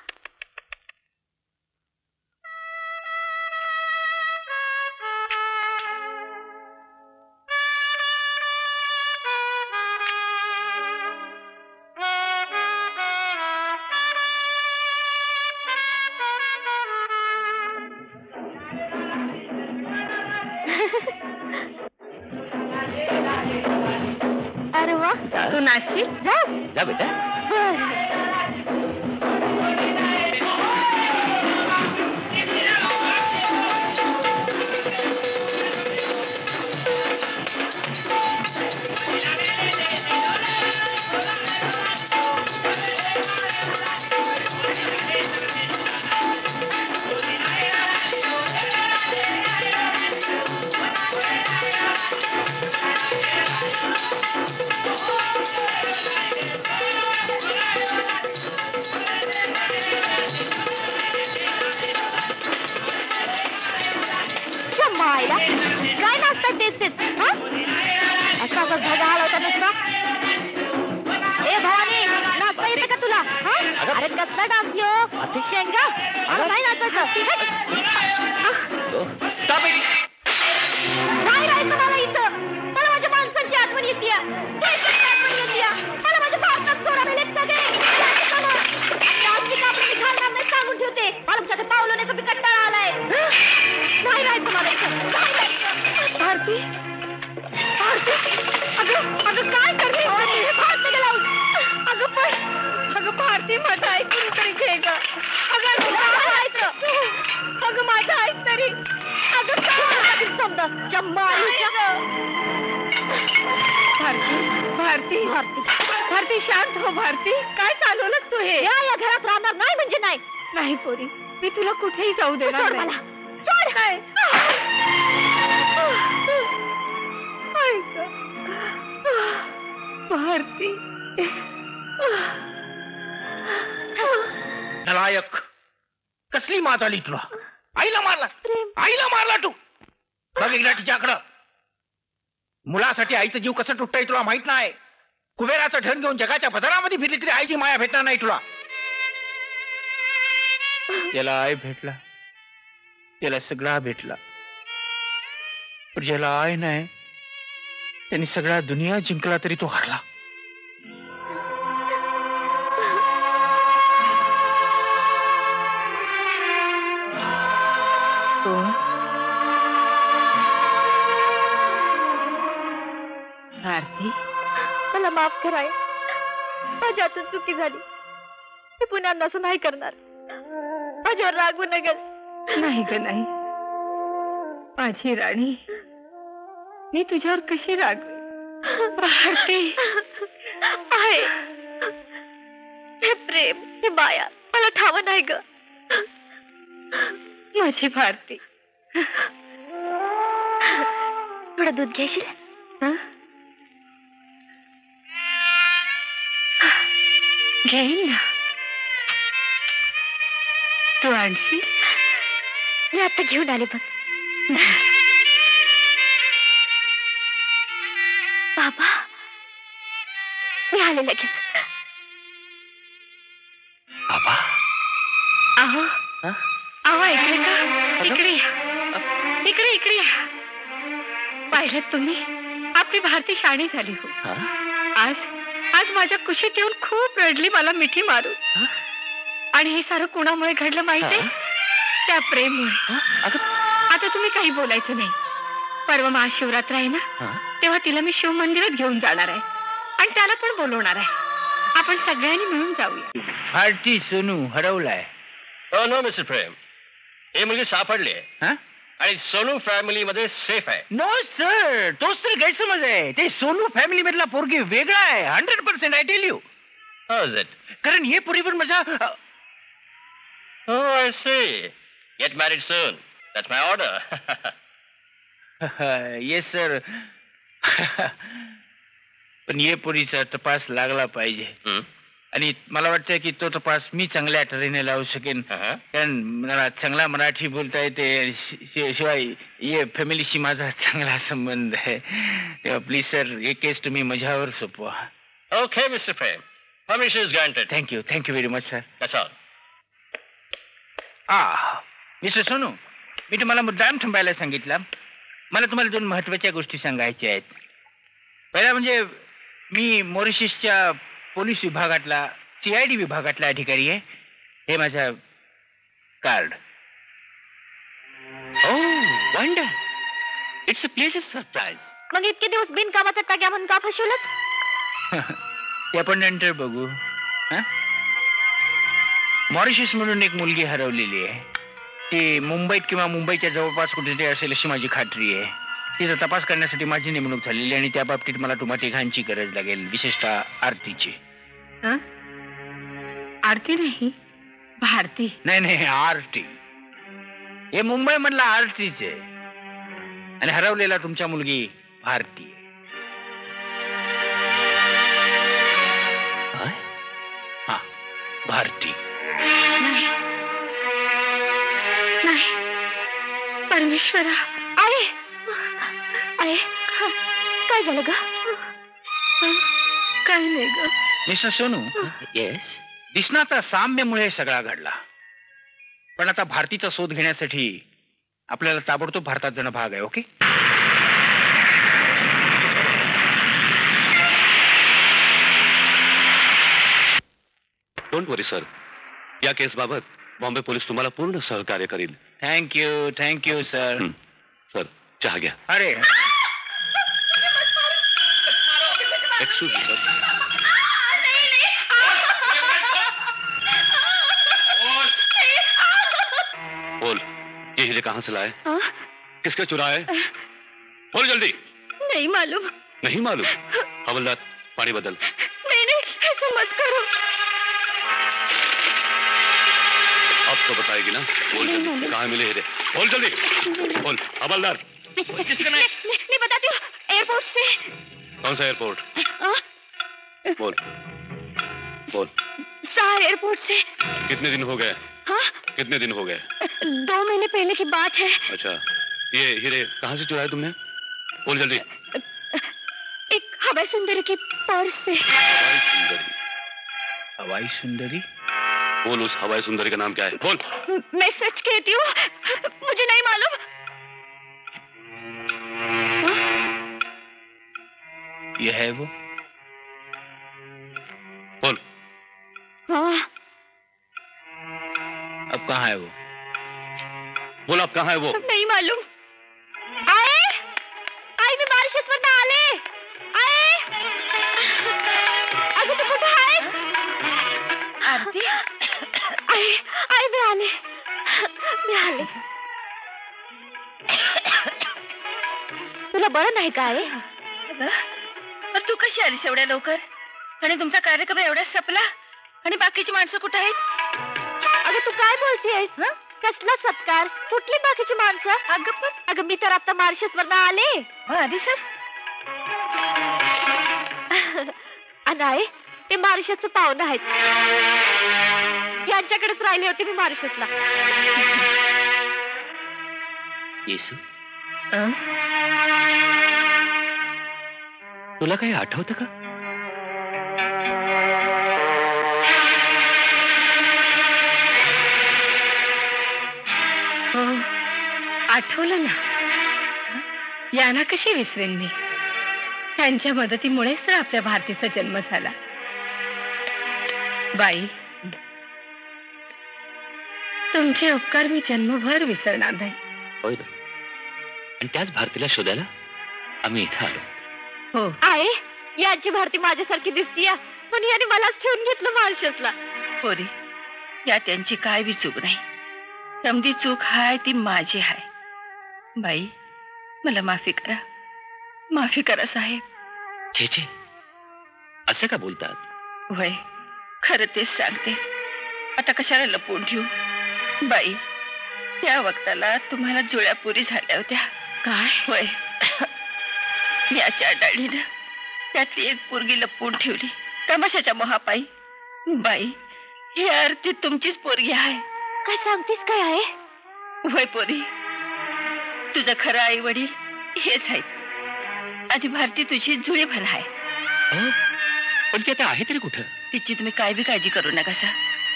अरे वा, तू नाचशील? जा जा बेटा. काय नाचतात तेच असा धगा आला होता दुसरा. ए भवानी, नाचता येतं का तुला? अरे कसला डान्स यो शेंगा? नाही नाचायचं. काय राहायचं मला इथं? मला माझ्या माणसांची आठवण येते, मला माझ्या भारतात सोडा भेटत सगळे. कापडी घालणार नाही सांगून ठेवते. मला तुमच्या पावलोण्याचा बी कंटाळा आलाय. नाही राहायचं मला इथं. भारती, भारती, अगं काय करते? भारती लावून. अगं भारती, माझं ऐकून तरी घे ग. अगं माझं ऐक तरी. अगं काय समजा जम्माईच्या. भारती, भारती, भारती शांत हो. भारती, काय चालवलं तू हे? या घरात राहणार नाही म्हणजे नाही. नाही पोरी, मी तुला कुठेही जाऊ देणार सोड नाही. मला. सोड. नाही. ऐक. भारती. नालायक, कसली मात आली तुला? आईला मारला, आईला मारला तू. बघ एकदा तिच्याकडं. मुलासाठी आईचा जीव कसं तुटतंय तुला माहित नाही. कुबेराचं धन घेऊन जगाच्या बाजारामध्ये फिरली तरी आईची माया भेटणार नाही तुला. ज्याला आय भेटला त्याला सगळा भेटला, पण ज्याला आय नाही त्यांनी सगळा दुनिया जिंकला तरी तो हारला. भारती, मला माफ कराय. माझ्या हातून चुकी झाली. मी पुन्हा असं नाही करणार. माझ्यावर रागवू नगस. नाही ग नाही. माझी राणी, मी तुझ्यावर कशी रागवे? भारती आहे हे प्रेम, हे माया मला ठाव नाही ग. माझी भारती. थोडं दूध घ्यायची? घेईन ना. तू आणशी? मी आता घेऊन आले बघ. बाबा, मी आले लगेच. बाबा, अहो अहो, ऐकलं का? इकडे इकडे इकडे पाहिलं तुम्ही? आपली भारती शाणी झाली हो. आज आज माझ्या कुशीत येऊन खूप रडली मला मिठी मारून. आणि हे सारं कुणामुळे घडलं माहितीये? त्या प्रेममुळे. आता तुम्ही काही बोलायचं नाही. परवा महाशिवरात्र आहे ना, तेव्हा तिला मी शिव मंदिरात घेऊन जाणार आहे आणि त्याला पण बोलवणार आहे. आपण सगळ्यांनी मिळून जाऊया. भारती सोनू हरवलाय. नो मिस्टर प्रेम, हे मुलगी सापडली आहे आणि सोनू फॅमिली मध्ये सेफ आहे. नो सर, तोच तर गैरसमज आहे. ते सोनू फॅमिली मधला पोरगी वेगळा आहे. 100% आय टेल यू. कारण हे पोरीवर माझा Oh, I see. Get married soon. That's my order. Yes sir. पण ये पोरीचा तपास लागला पाहिजे. आणि मला वाटतं की तो तपास मी चांगल्या तऱ्हेने लावू शकेन. कारण मला चांगला मराठी बोलता येते. शिवाय ये फॅमिलीशी माझा चांगला संबंध आहे. तेव्हा प्लीज सर, हे केस तुम्ही माझ्यावर सोपवा. Okay, Mr. Prem. Permission is granted. Thank you very much sir. That's all. Mister Sonu, मी तुम्हाला मुद्दाम थांबायला सांगितलं. मला तुम्हाला 2 महत्वाच्या गोष्टी सांगायच्या आहेत. पहिला म्हणजे मी मॉरिशसच्या पोलीस विभागातला CID विभागातला अधिकारी आहे. हे माझं card. Wonder, it's a pleasure surprise. मग इतके दिवस बिनकामाचा टाक्या म्हणून का फसवलंच? ते आपण नंतर बघू. मॉरिशस म्हणून एक मुलगी हरवलेली आहे. ती मुंबईत किंवा मुंबईच्या जवळपास कुठेतरी असेल अशी माझी खात्री आहे. तिचा तपास करण्यासाठी माझी नेमणूक झालेली आणि त्या बाबतीत मला तुम्हा तिघांची गरज लागेल, विशेषतः आरतीची. आरती नाही, भारती. नाही, आरती. हे मुंबई मधला आरतीच आहे आणि हरवलेला तुमच्या मुलगी भारती. भारती. नाही, परमेश्वरा. आहे काय झालं ग? काही नाही ग. मिस्टर सोनू. येस. दिसण्याचा साम्यमुळे सगळा घडला, पण आता भारतीचा शोध घेण्यासाठी आपल्याला ताबडतोब भारतात जाणं भाग आहे. ओके? डोंट वरी सर, या केस बाबत बॉम्बे पोलीस तुम्हाला पूर्ण सहकार्य करील. Thank you sir. सर, चहा घ्या. अरे एक्सक्यूज मी सर. बोल, ये हीरे कहाँ से लाए? किसके चुराए? बोल जल्दी. नहीं मालूम. नहीं मालूम? हवलदार, पानी बदल. नहीं, ऐसा मत करो. अब तो बताएगी ना? बोल जल्दी, कहाँ मिले हीरे? बोल जल्दी, बोल। हवलदार, मैं बताती हूँ, एयरपोर्ट से। कौन सा एयरपोर्ट? बोल बोल। सार एयरपोर्ट से। कितने दिन हो गए? हाँ? कितने दिन हो गए? 2 महीने पहले की बात है। अच्छा, ये हीरे कहाँ से चुराए तुमने? बोल जल्दी। एक हवाई सुंदरी की पर्स से। हवाई सुंदरी? हवाई सुंदरी? बोल, उस हवाई सुंदरी का नाम क्या है? बोल। मैं सच कहती हूँ, मुझे नहीं मालूम। ये है वो? बोल। हाँ। अब कहाँ है वो? बोल, अब कहाँ है वो? नहीं मालूम। आई मी मॉरिशसवर आले. अगं तू कुठं आहेस? आरती, आई मी आले. तुला बरं नाही काय? तर तू कशी आलीस एवढ्या लवकर? आणि तुमचा कार्यक्रम एवढा संपला आणि बाकीची माणसं कुठे आहेत? अगं तू काय बोलतेयस? कसला सत्कार? कुठली बाकीची माणसं? अगं मी तर आता मॉरिशसवरनं आले. मॉरिशस? नाही, ते मॉरिशसचं पाहुणं आहेत. यांच्याकडेच राहिले होते मी मॉरिशसला. येसू, तुला काही आठवतं का? हो, आठवलं ना. यांना कशी विसरेन मी? त्यांच्या मदतीमुळेच तर आपल्या भारतीचा जन्म झाला. बाई, तुमचे उपकार मी जन्मभर विसरणार नाही. होय ना. आणि त्याच भारतीला शोधायला आम्ही इथं आलो. हो. आहे, यांची भारती माझ्यासारखी दिसतीय, पण याने मलाच ठेवून घेतलं मॉरिशसला. पोरी, या त्यांची काय बी चूक नाही. समधी चूक हाय ती माझी हाय. बाई, मला माफी करा. माफी करा साहेब. छे, असं का बोलतात? होय, खरं तेच सांगते. आता कशाला लपवून ठेवू? बाई, त्या वक्ताला तुम्हाला जुळ्या पुरी झाल्या होत्या. काय? होय, याच्या डाळीनं त्यातली एक पोरगी लपवून ठेवली तमाशाच्या मोहापायी. बाई, ही आरती तुमचीच पोरगी आहे. काय सांगतेस काय आहे? होय पोरी, तुझं खरं आई वडील हेच आहेत. आणि भारती तुझी जुळी भर आहे. पण ते आता आहे तरी कुठं? तिची तुम्ही काय बी काळजी करू नका सा.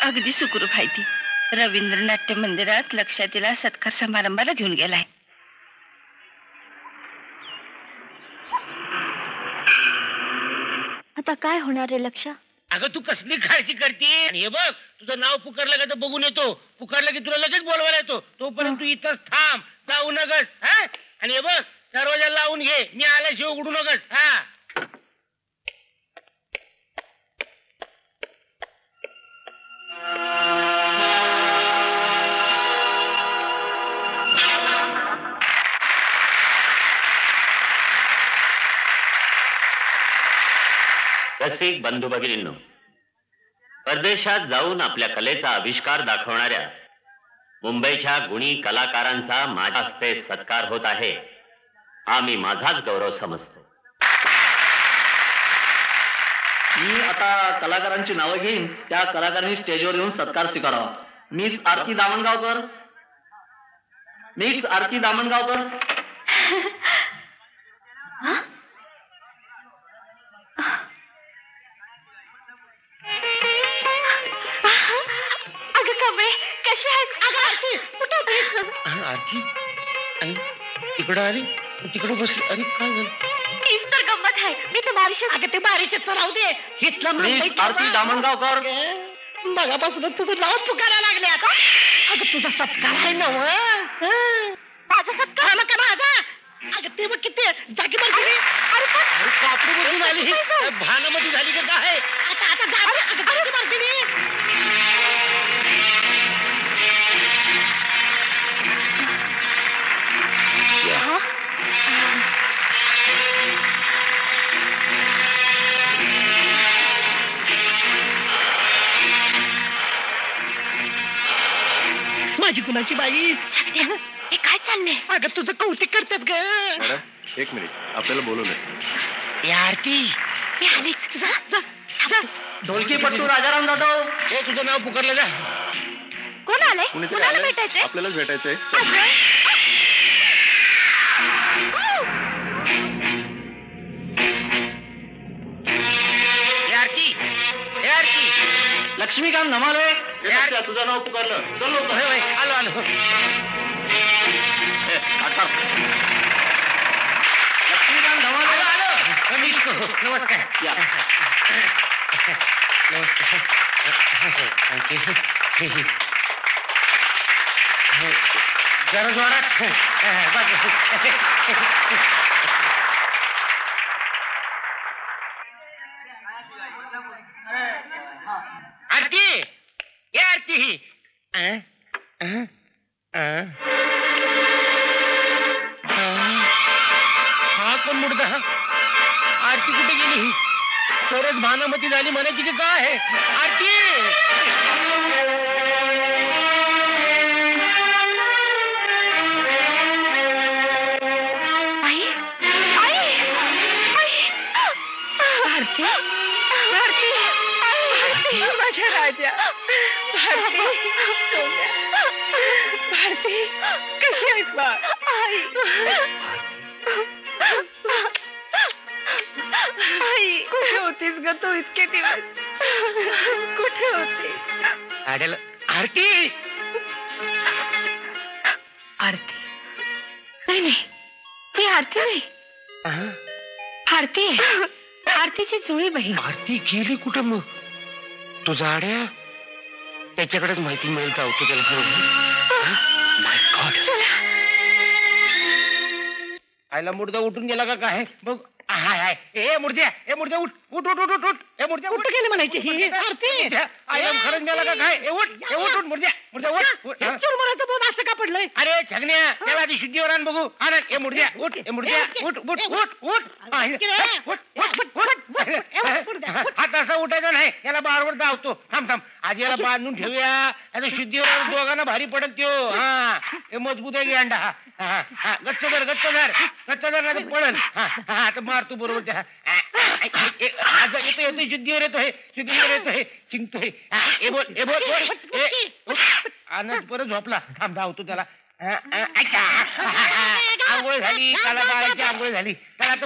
अगदी सुखरूप आहे ती. रवींद्र नाट्य मंदिरात लक्षात तिला सत्कार समारंभाला घेऊन गेलाय. आता काय होणार रे लक्षा? अगं तू कसली काळजी करते? हे बघ, तुझं नाव पुकारलं का तर बघून येतो. पुकारलं की तुला लगेच बोलवायला येतो. तोपर्यंत तू इथंच थांब, जाऊ नगस. हा? आणि हे बघ, दरवाजा लावून घे. मी आल्याशिवाय उघडू नगस. हा? रसिक बंधू भगिनींनो, परदेशात जाऊन आपल्या कलेचा आविष्कार दाखवणाऱ्या मुंबईच्या गुणी कलाकारांचा माझ्या हस्ते सत्कार होत आहे. हा मी माझाच गौरव समजतो. मी आता कलाकारांची नावं घेईन. त्या कलाकारांनी स्टेजवर येऊन सत्कार स्वीकारावा. मिस आरती दामणगावकर. मिस आरती दामणगावकर. अगं कमळे, कशी आहेस? अगं आरती, कुठे होतीस? आरती तिकडं आली, तिकडं बसली. अरे काय झालं? तीच तर गंमत आहे. मी तर मॉरिशस. अगं ते मॉरिशस तर राहू दे. इथलं मिस आरती दामणगावकर. मगापासून तुझं नाव पुकारायला लागले आता. अगं तुझा सत्कार आहे ना? माझा सत्कार? मग काय माझा? अगं ते बघ किती जागी बरं. अरे कापडी बघून आली. भानामध्ये झाली का काय? आता मारती. माझी कुणाची बाई हे काय चाललंय? अगं तुझं कौतिक करतात ग. मॅडम 1 मिनिट, आपल्याला बोलवलंय. आरती ढोलकी पट्टू राजाराम जाधव. हे तुझं नाव पुकारलं जा. कोण आलंय? कुणीतरी कुणाला आलंय? भेटायचंय? आपल्यालाच भेटायचंय. लक्ष्मीकांत नमाले. तुझं नाव पुकारलं. चल लोक. आलो आलो. लक्ष्मीकांत नमाले. नमस्कार. नमस्कार. जरा जोरात. आरती, ये आरती. हा कोण मुडदा? आरती कुठे गेली? खरंच भानामती झाली म्हणायची की काय? आरती. माझ्या राजा. भारती, सोन्या. भारती, कशी आहेस बा? आई, कुठे होतीस ग तू इतके दिवस? कुठे होती? आरती. आरती नाही नाही, ही आरती नाही. आरती आहे. आरतीची जुळी बहीण. आरती गेली कुठं मग? तुझा आड्या त्याच्याकडेच माहिती मिळेल का? होतो त्याला माय गॉड. आयला मुर्दा उठून गेला का काय? बघ. हाय हाय. ए मुर्द्या, उठ उठ उठ उठ उठ उठ. ए मुर्द्या उठ. गेले म्हणायचे ही आरती. आयला खरंच गेला का काय? उठ उठ मुर्द्या उठ. चुरमुराचं बोध असं का पडलंय? अरे छगण्या, त्याला आधी शुद्धीवर आण बघू. आण. ए मुर्द्या उठ. ए मुर्द्या उठ उठ उठ उठ. हात असा उठायचा नाही. याला बारवर धावतो. थांब. आज याला बांधून ठेवूया. आता शुद्धीवर दोघांना भारी पडत त्यो. हा, हे मजबूत आहे की अंडा. हा, गच्च धर नाही तर पडल. हा, आता मारतो बरोबर त्या. येतोय शुद्धीवर येतोय शिंकतोय. ए बोल. आनंद परत झोपला. थांब धावतो त्याला. आंघोळ झाली. त्याला बाळाची आंघोळ झाली. त्याला आता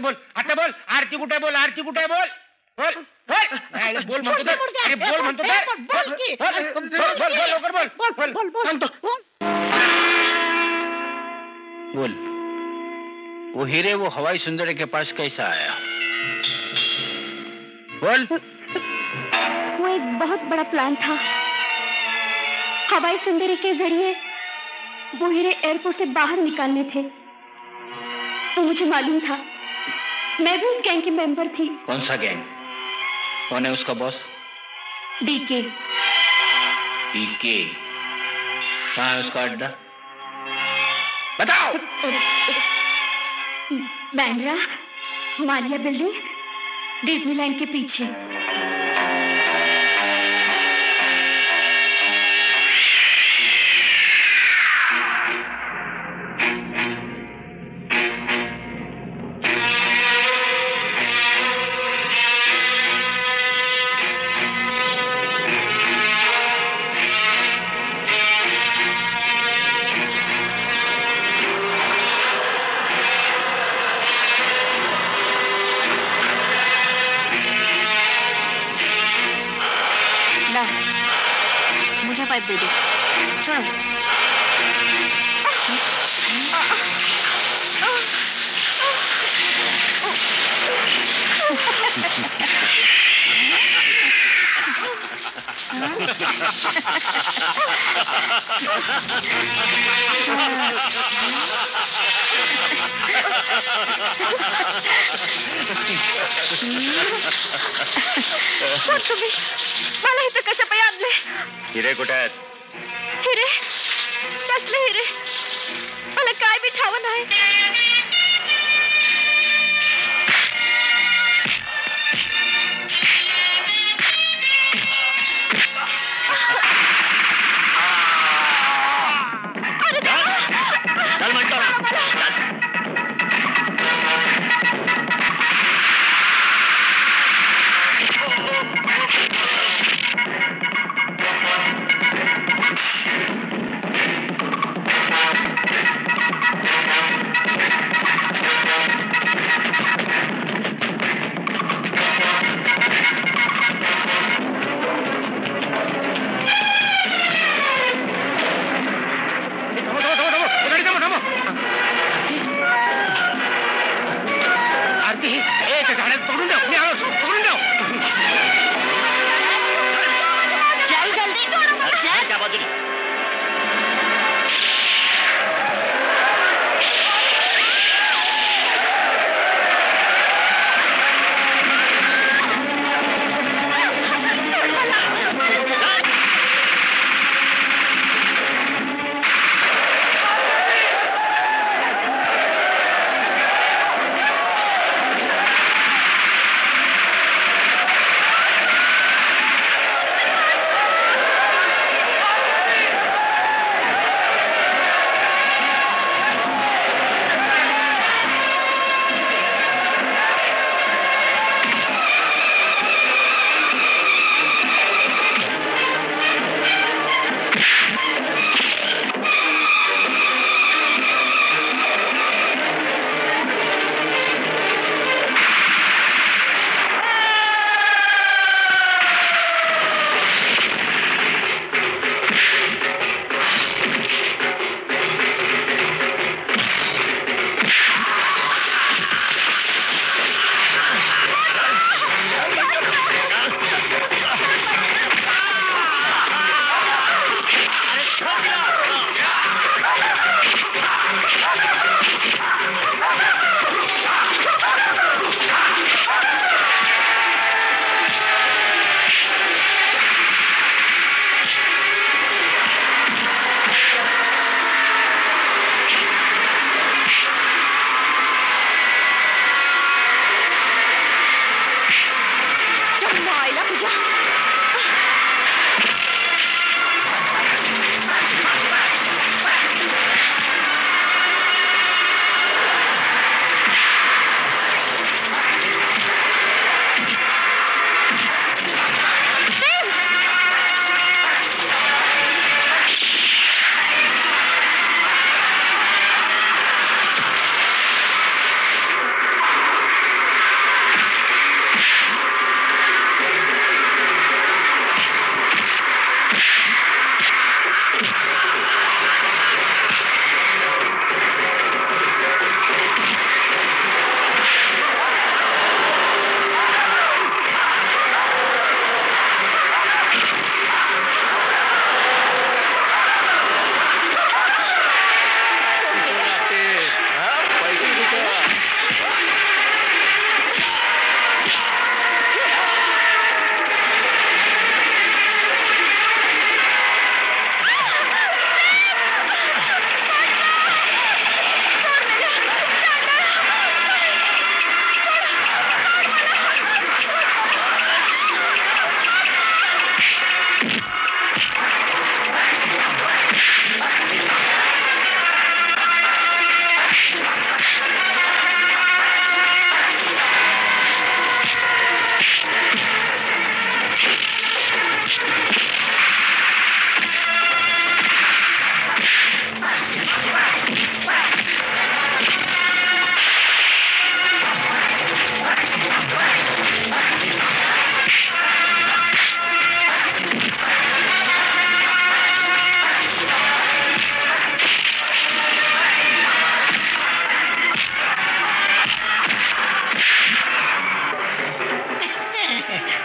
बोल. आरती कुठे? बोल. बोल म्हणतो. अरे बोल म्हणतो. बोल लवकर बोल. बोल. वो हीरे वो हवाई सुंदरी के पास कैसा आया? बोल. वो एक बहुत बड़ा प्लान था. हवाई सुंदरी के जरिए वो हीरे एयरपोर्ट से बाहर निकालने थे. वो मुझे मालूम था. मैं भी उस गैंग की मेंबर थी. कौन सा गैंग? कौन है उसका बॉस? डीके. डीके कहाँ है उसका अड्डा? बताओ. बैंड्रा, मारिया बिल्डिंग, डिज्नीलैंड के पीछे. मुझे पाइप दे दो. चल. तुम्ही मला इथं कशा पाय आणले? हिरे कुठे आहेत? हिरे? कसले हिरे? मला काय बी ठाव नाही.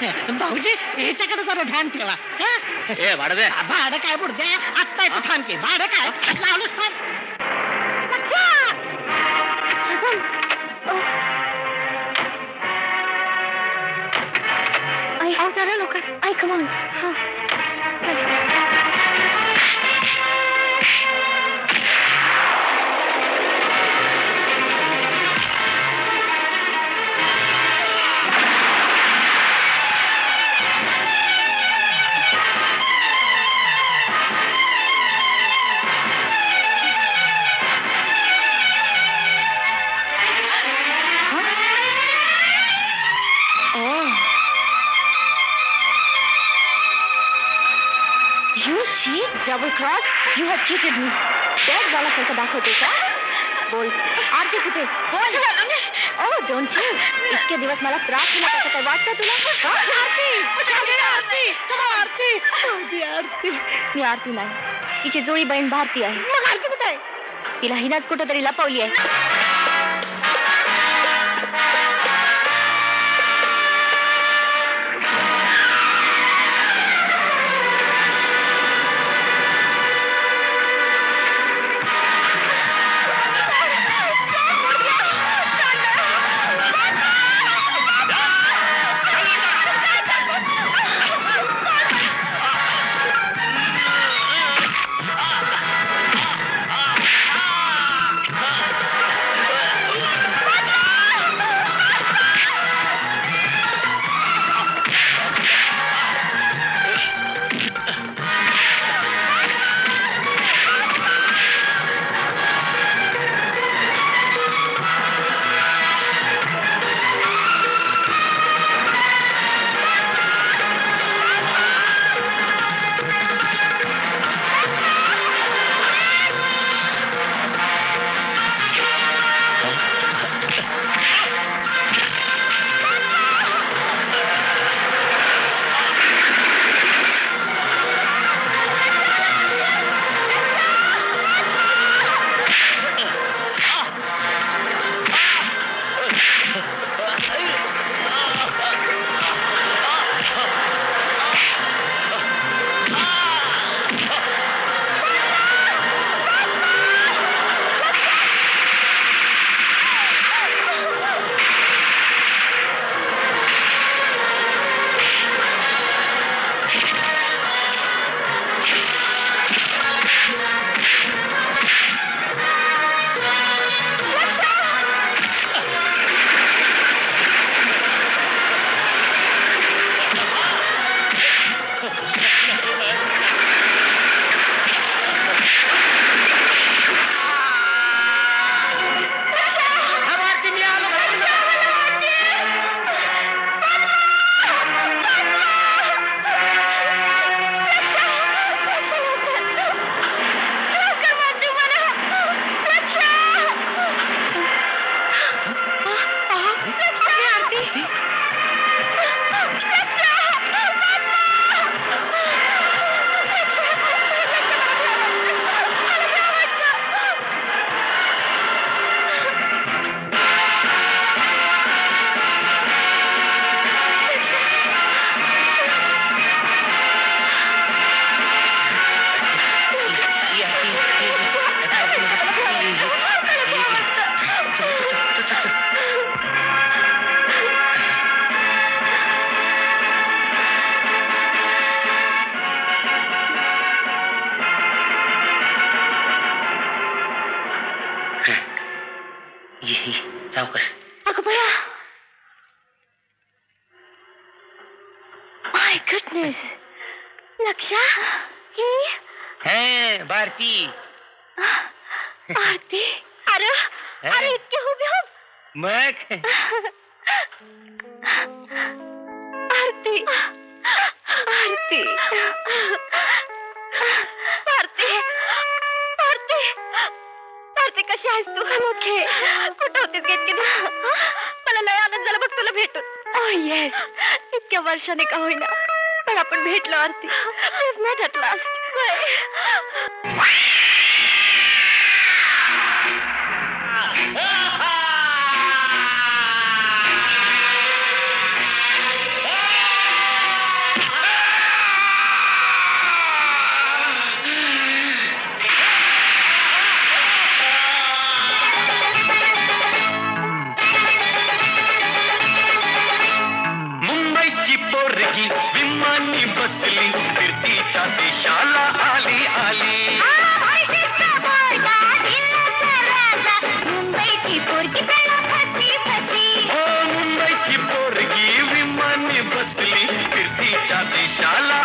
भाऊजी याच्याकडे जरा ध्यान ठेवा हं? ए भाडे भाडं काय बुडते आत्ता येतो थांबते भाडं काय लावलंच थांब जरा लोक ऐ come on double cross you have cheated me bag वाला सारखं दाखवते का बोल आरती कुठे ओ डोंट यू इतके दिवस मला त्रास दिला त्याचं काय वाटतं तुला आरती मी आरती नाही तिची जुळी बहीण भारती आहे मग आरती कुठे आहे तिला हिनाच कुठं तरी लपवली आहे सावकाश अगं बया माय गुडनेस लक्षा ही है भारती आरती अरे अरे इतके उभे हो मग आरती आरती आरती आरती आरती कशी आहेस तू मोठे कुठं होतीस इतके दिवस मला लय आनंद झाला बघ तुला भेटून ओह येस इतक्या वर्षाने का होईना पण आपण भेटलो आरती we've met at last पोरगी विमानी बसली फिरतीच्या देशाला आली आली मुंबईची पोरगी त्याला फसी फसी हो मुंबईची पोरगी विमानी बसली फिरतीच्या देशाला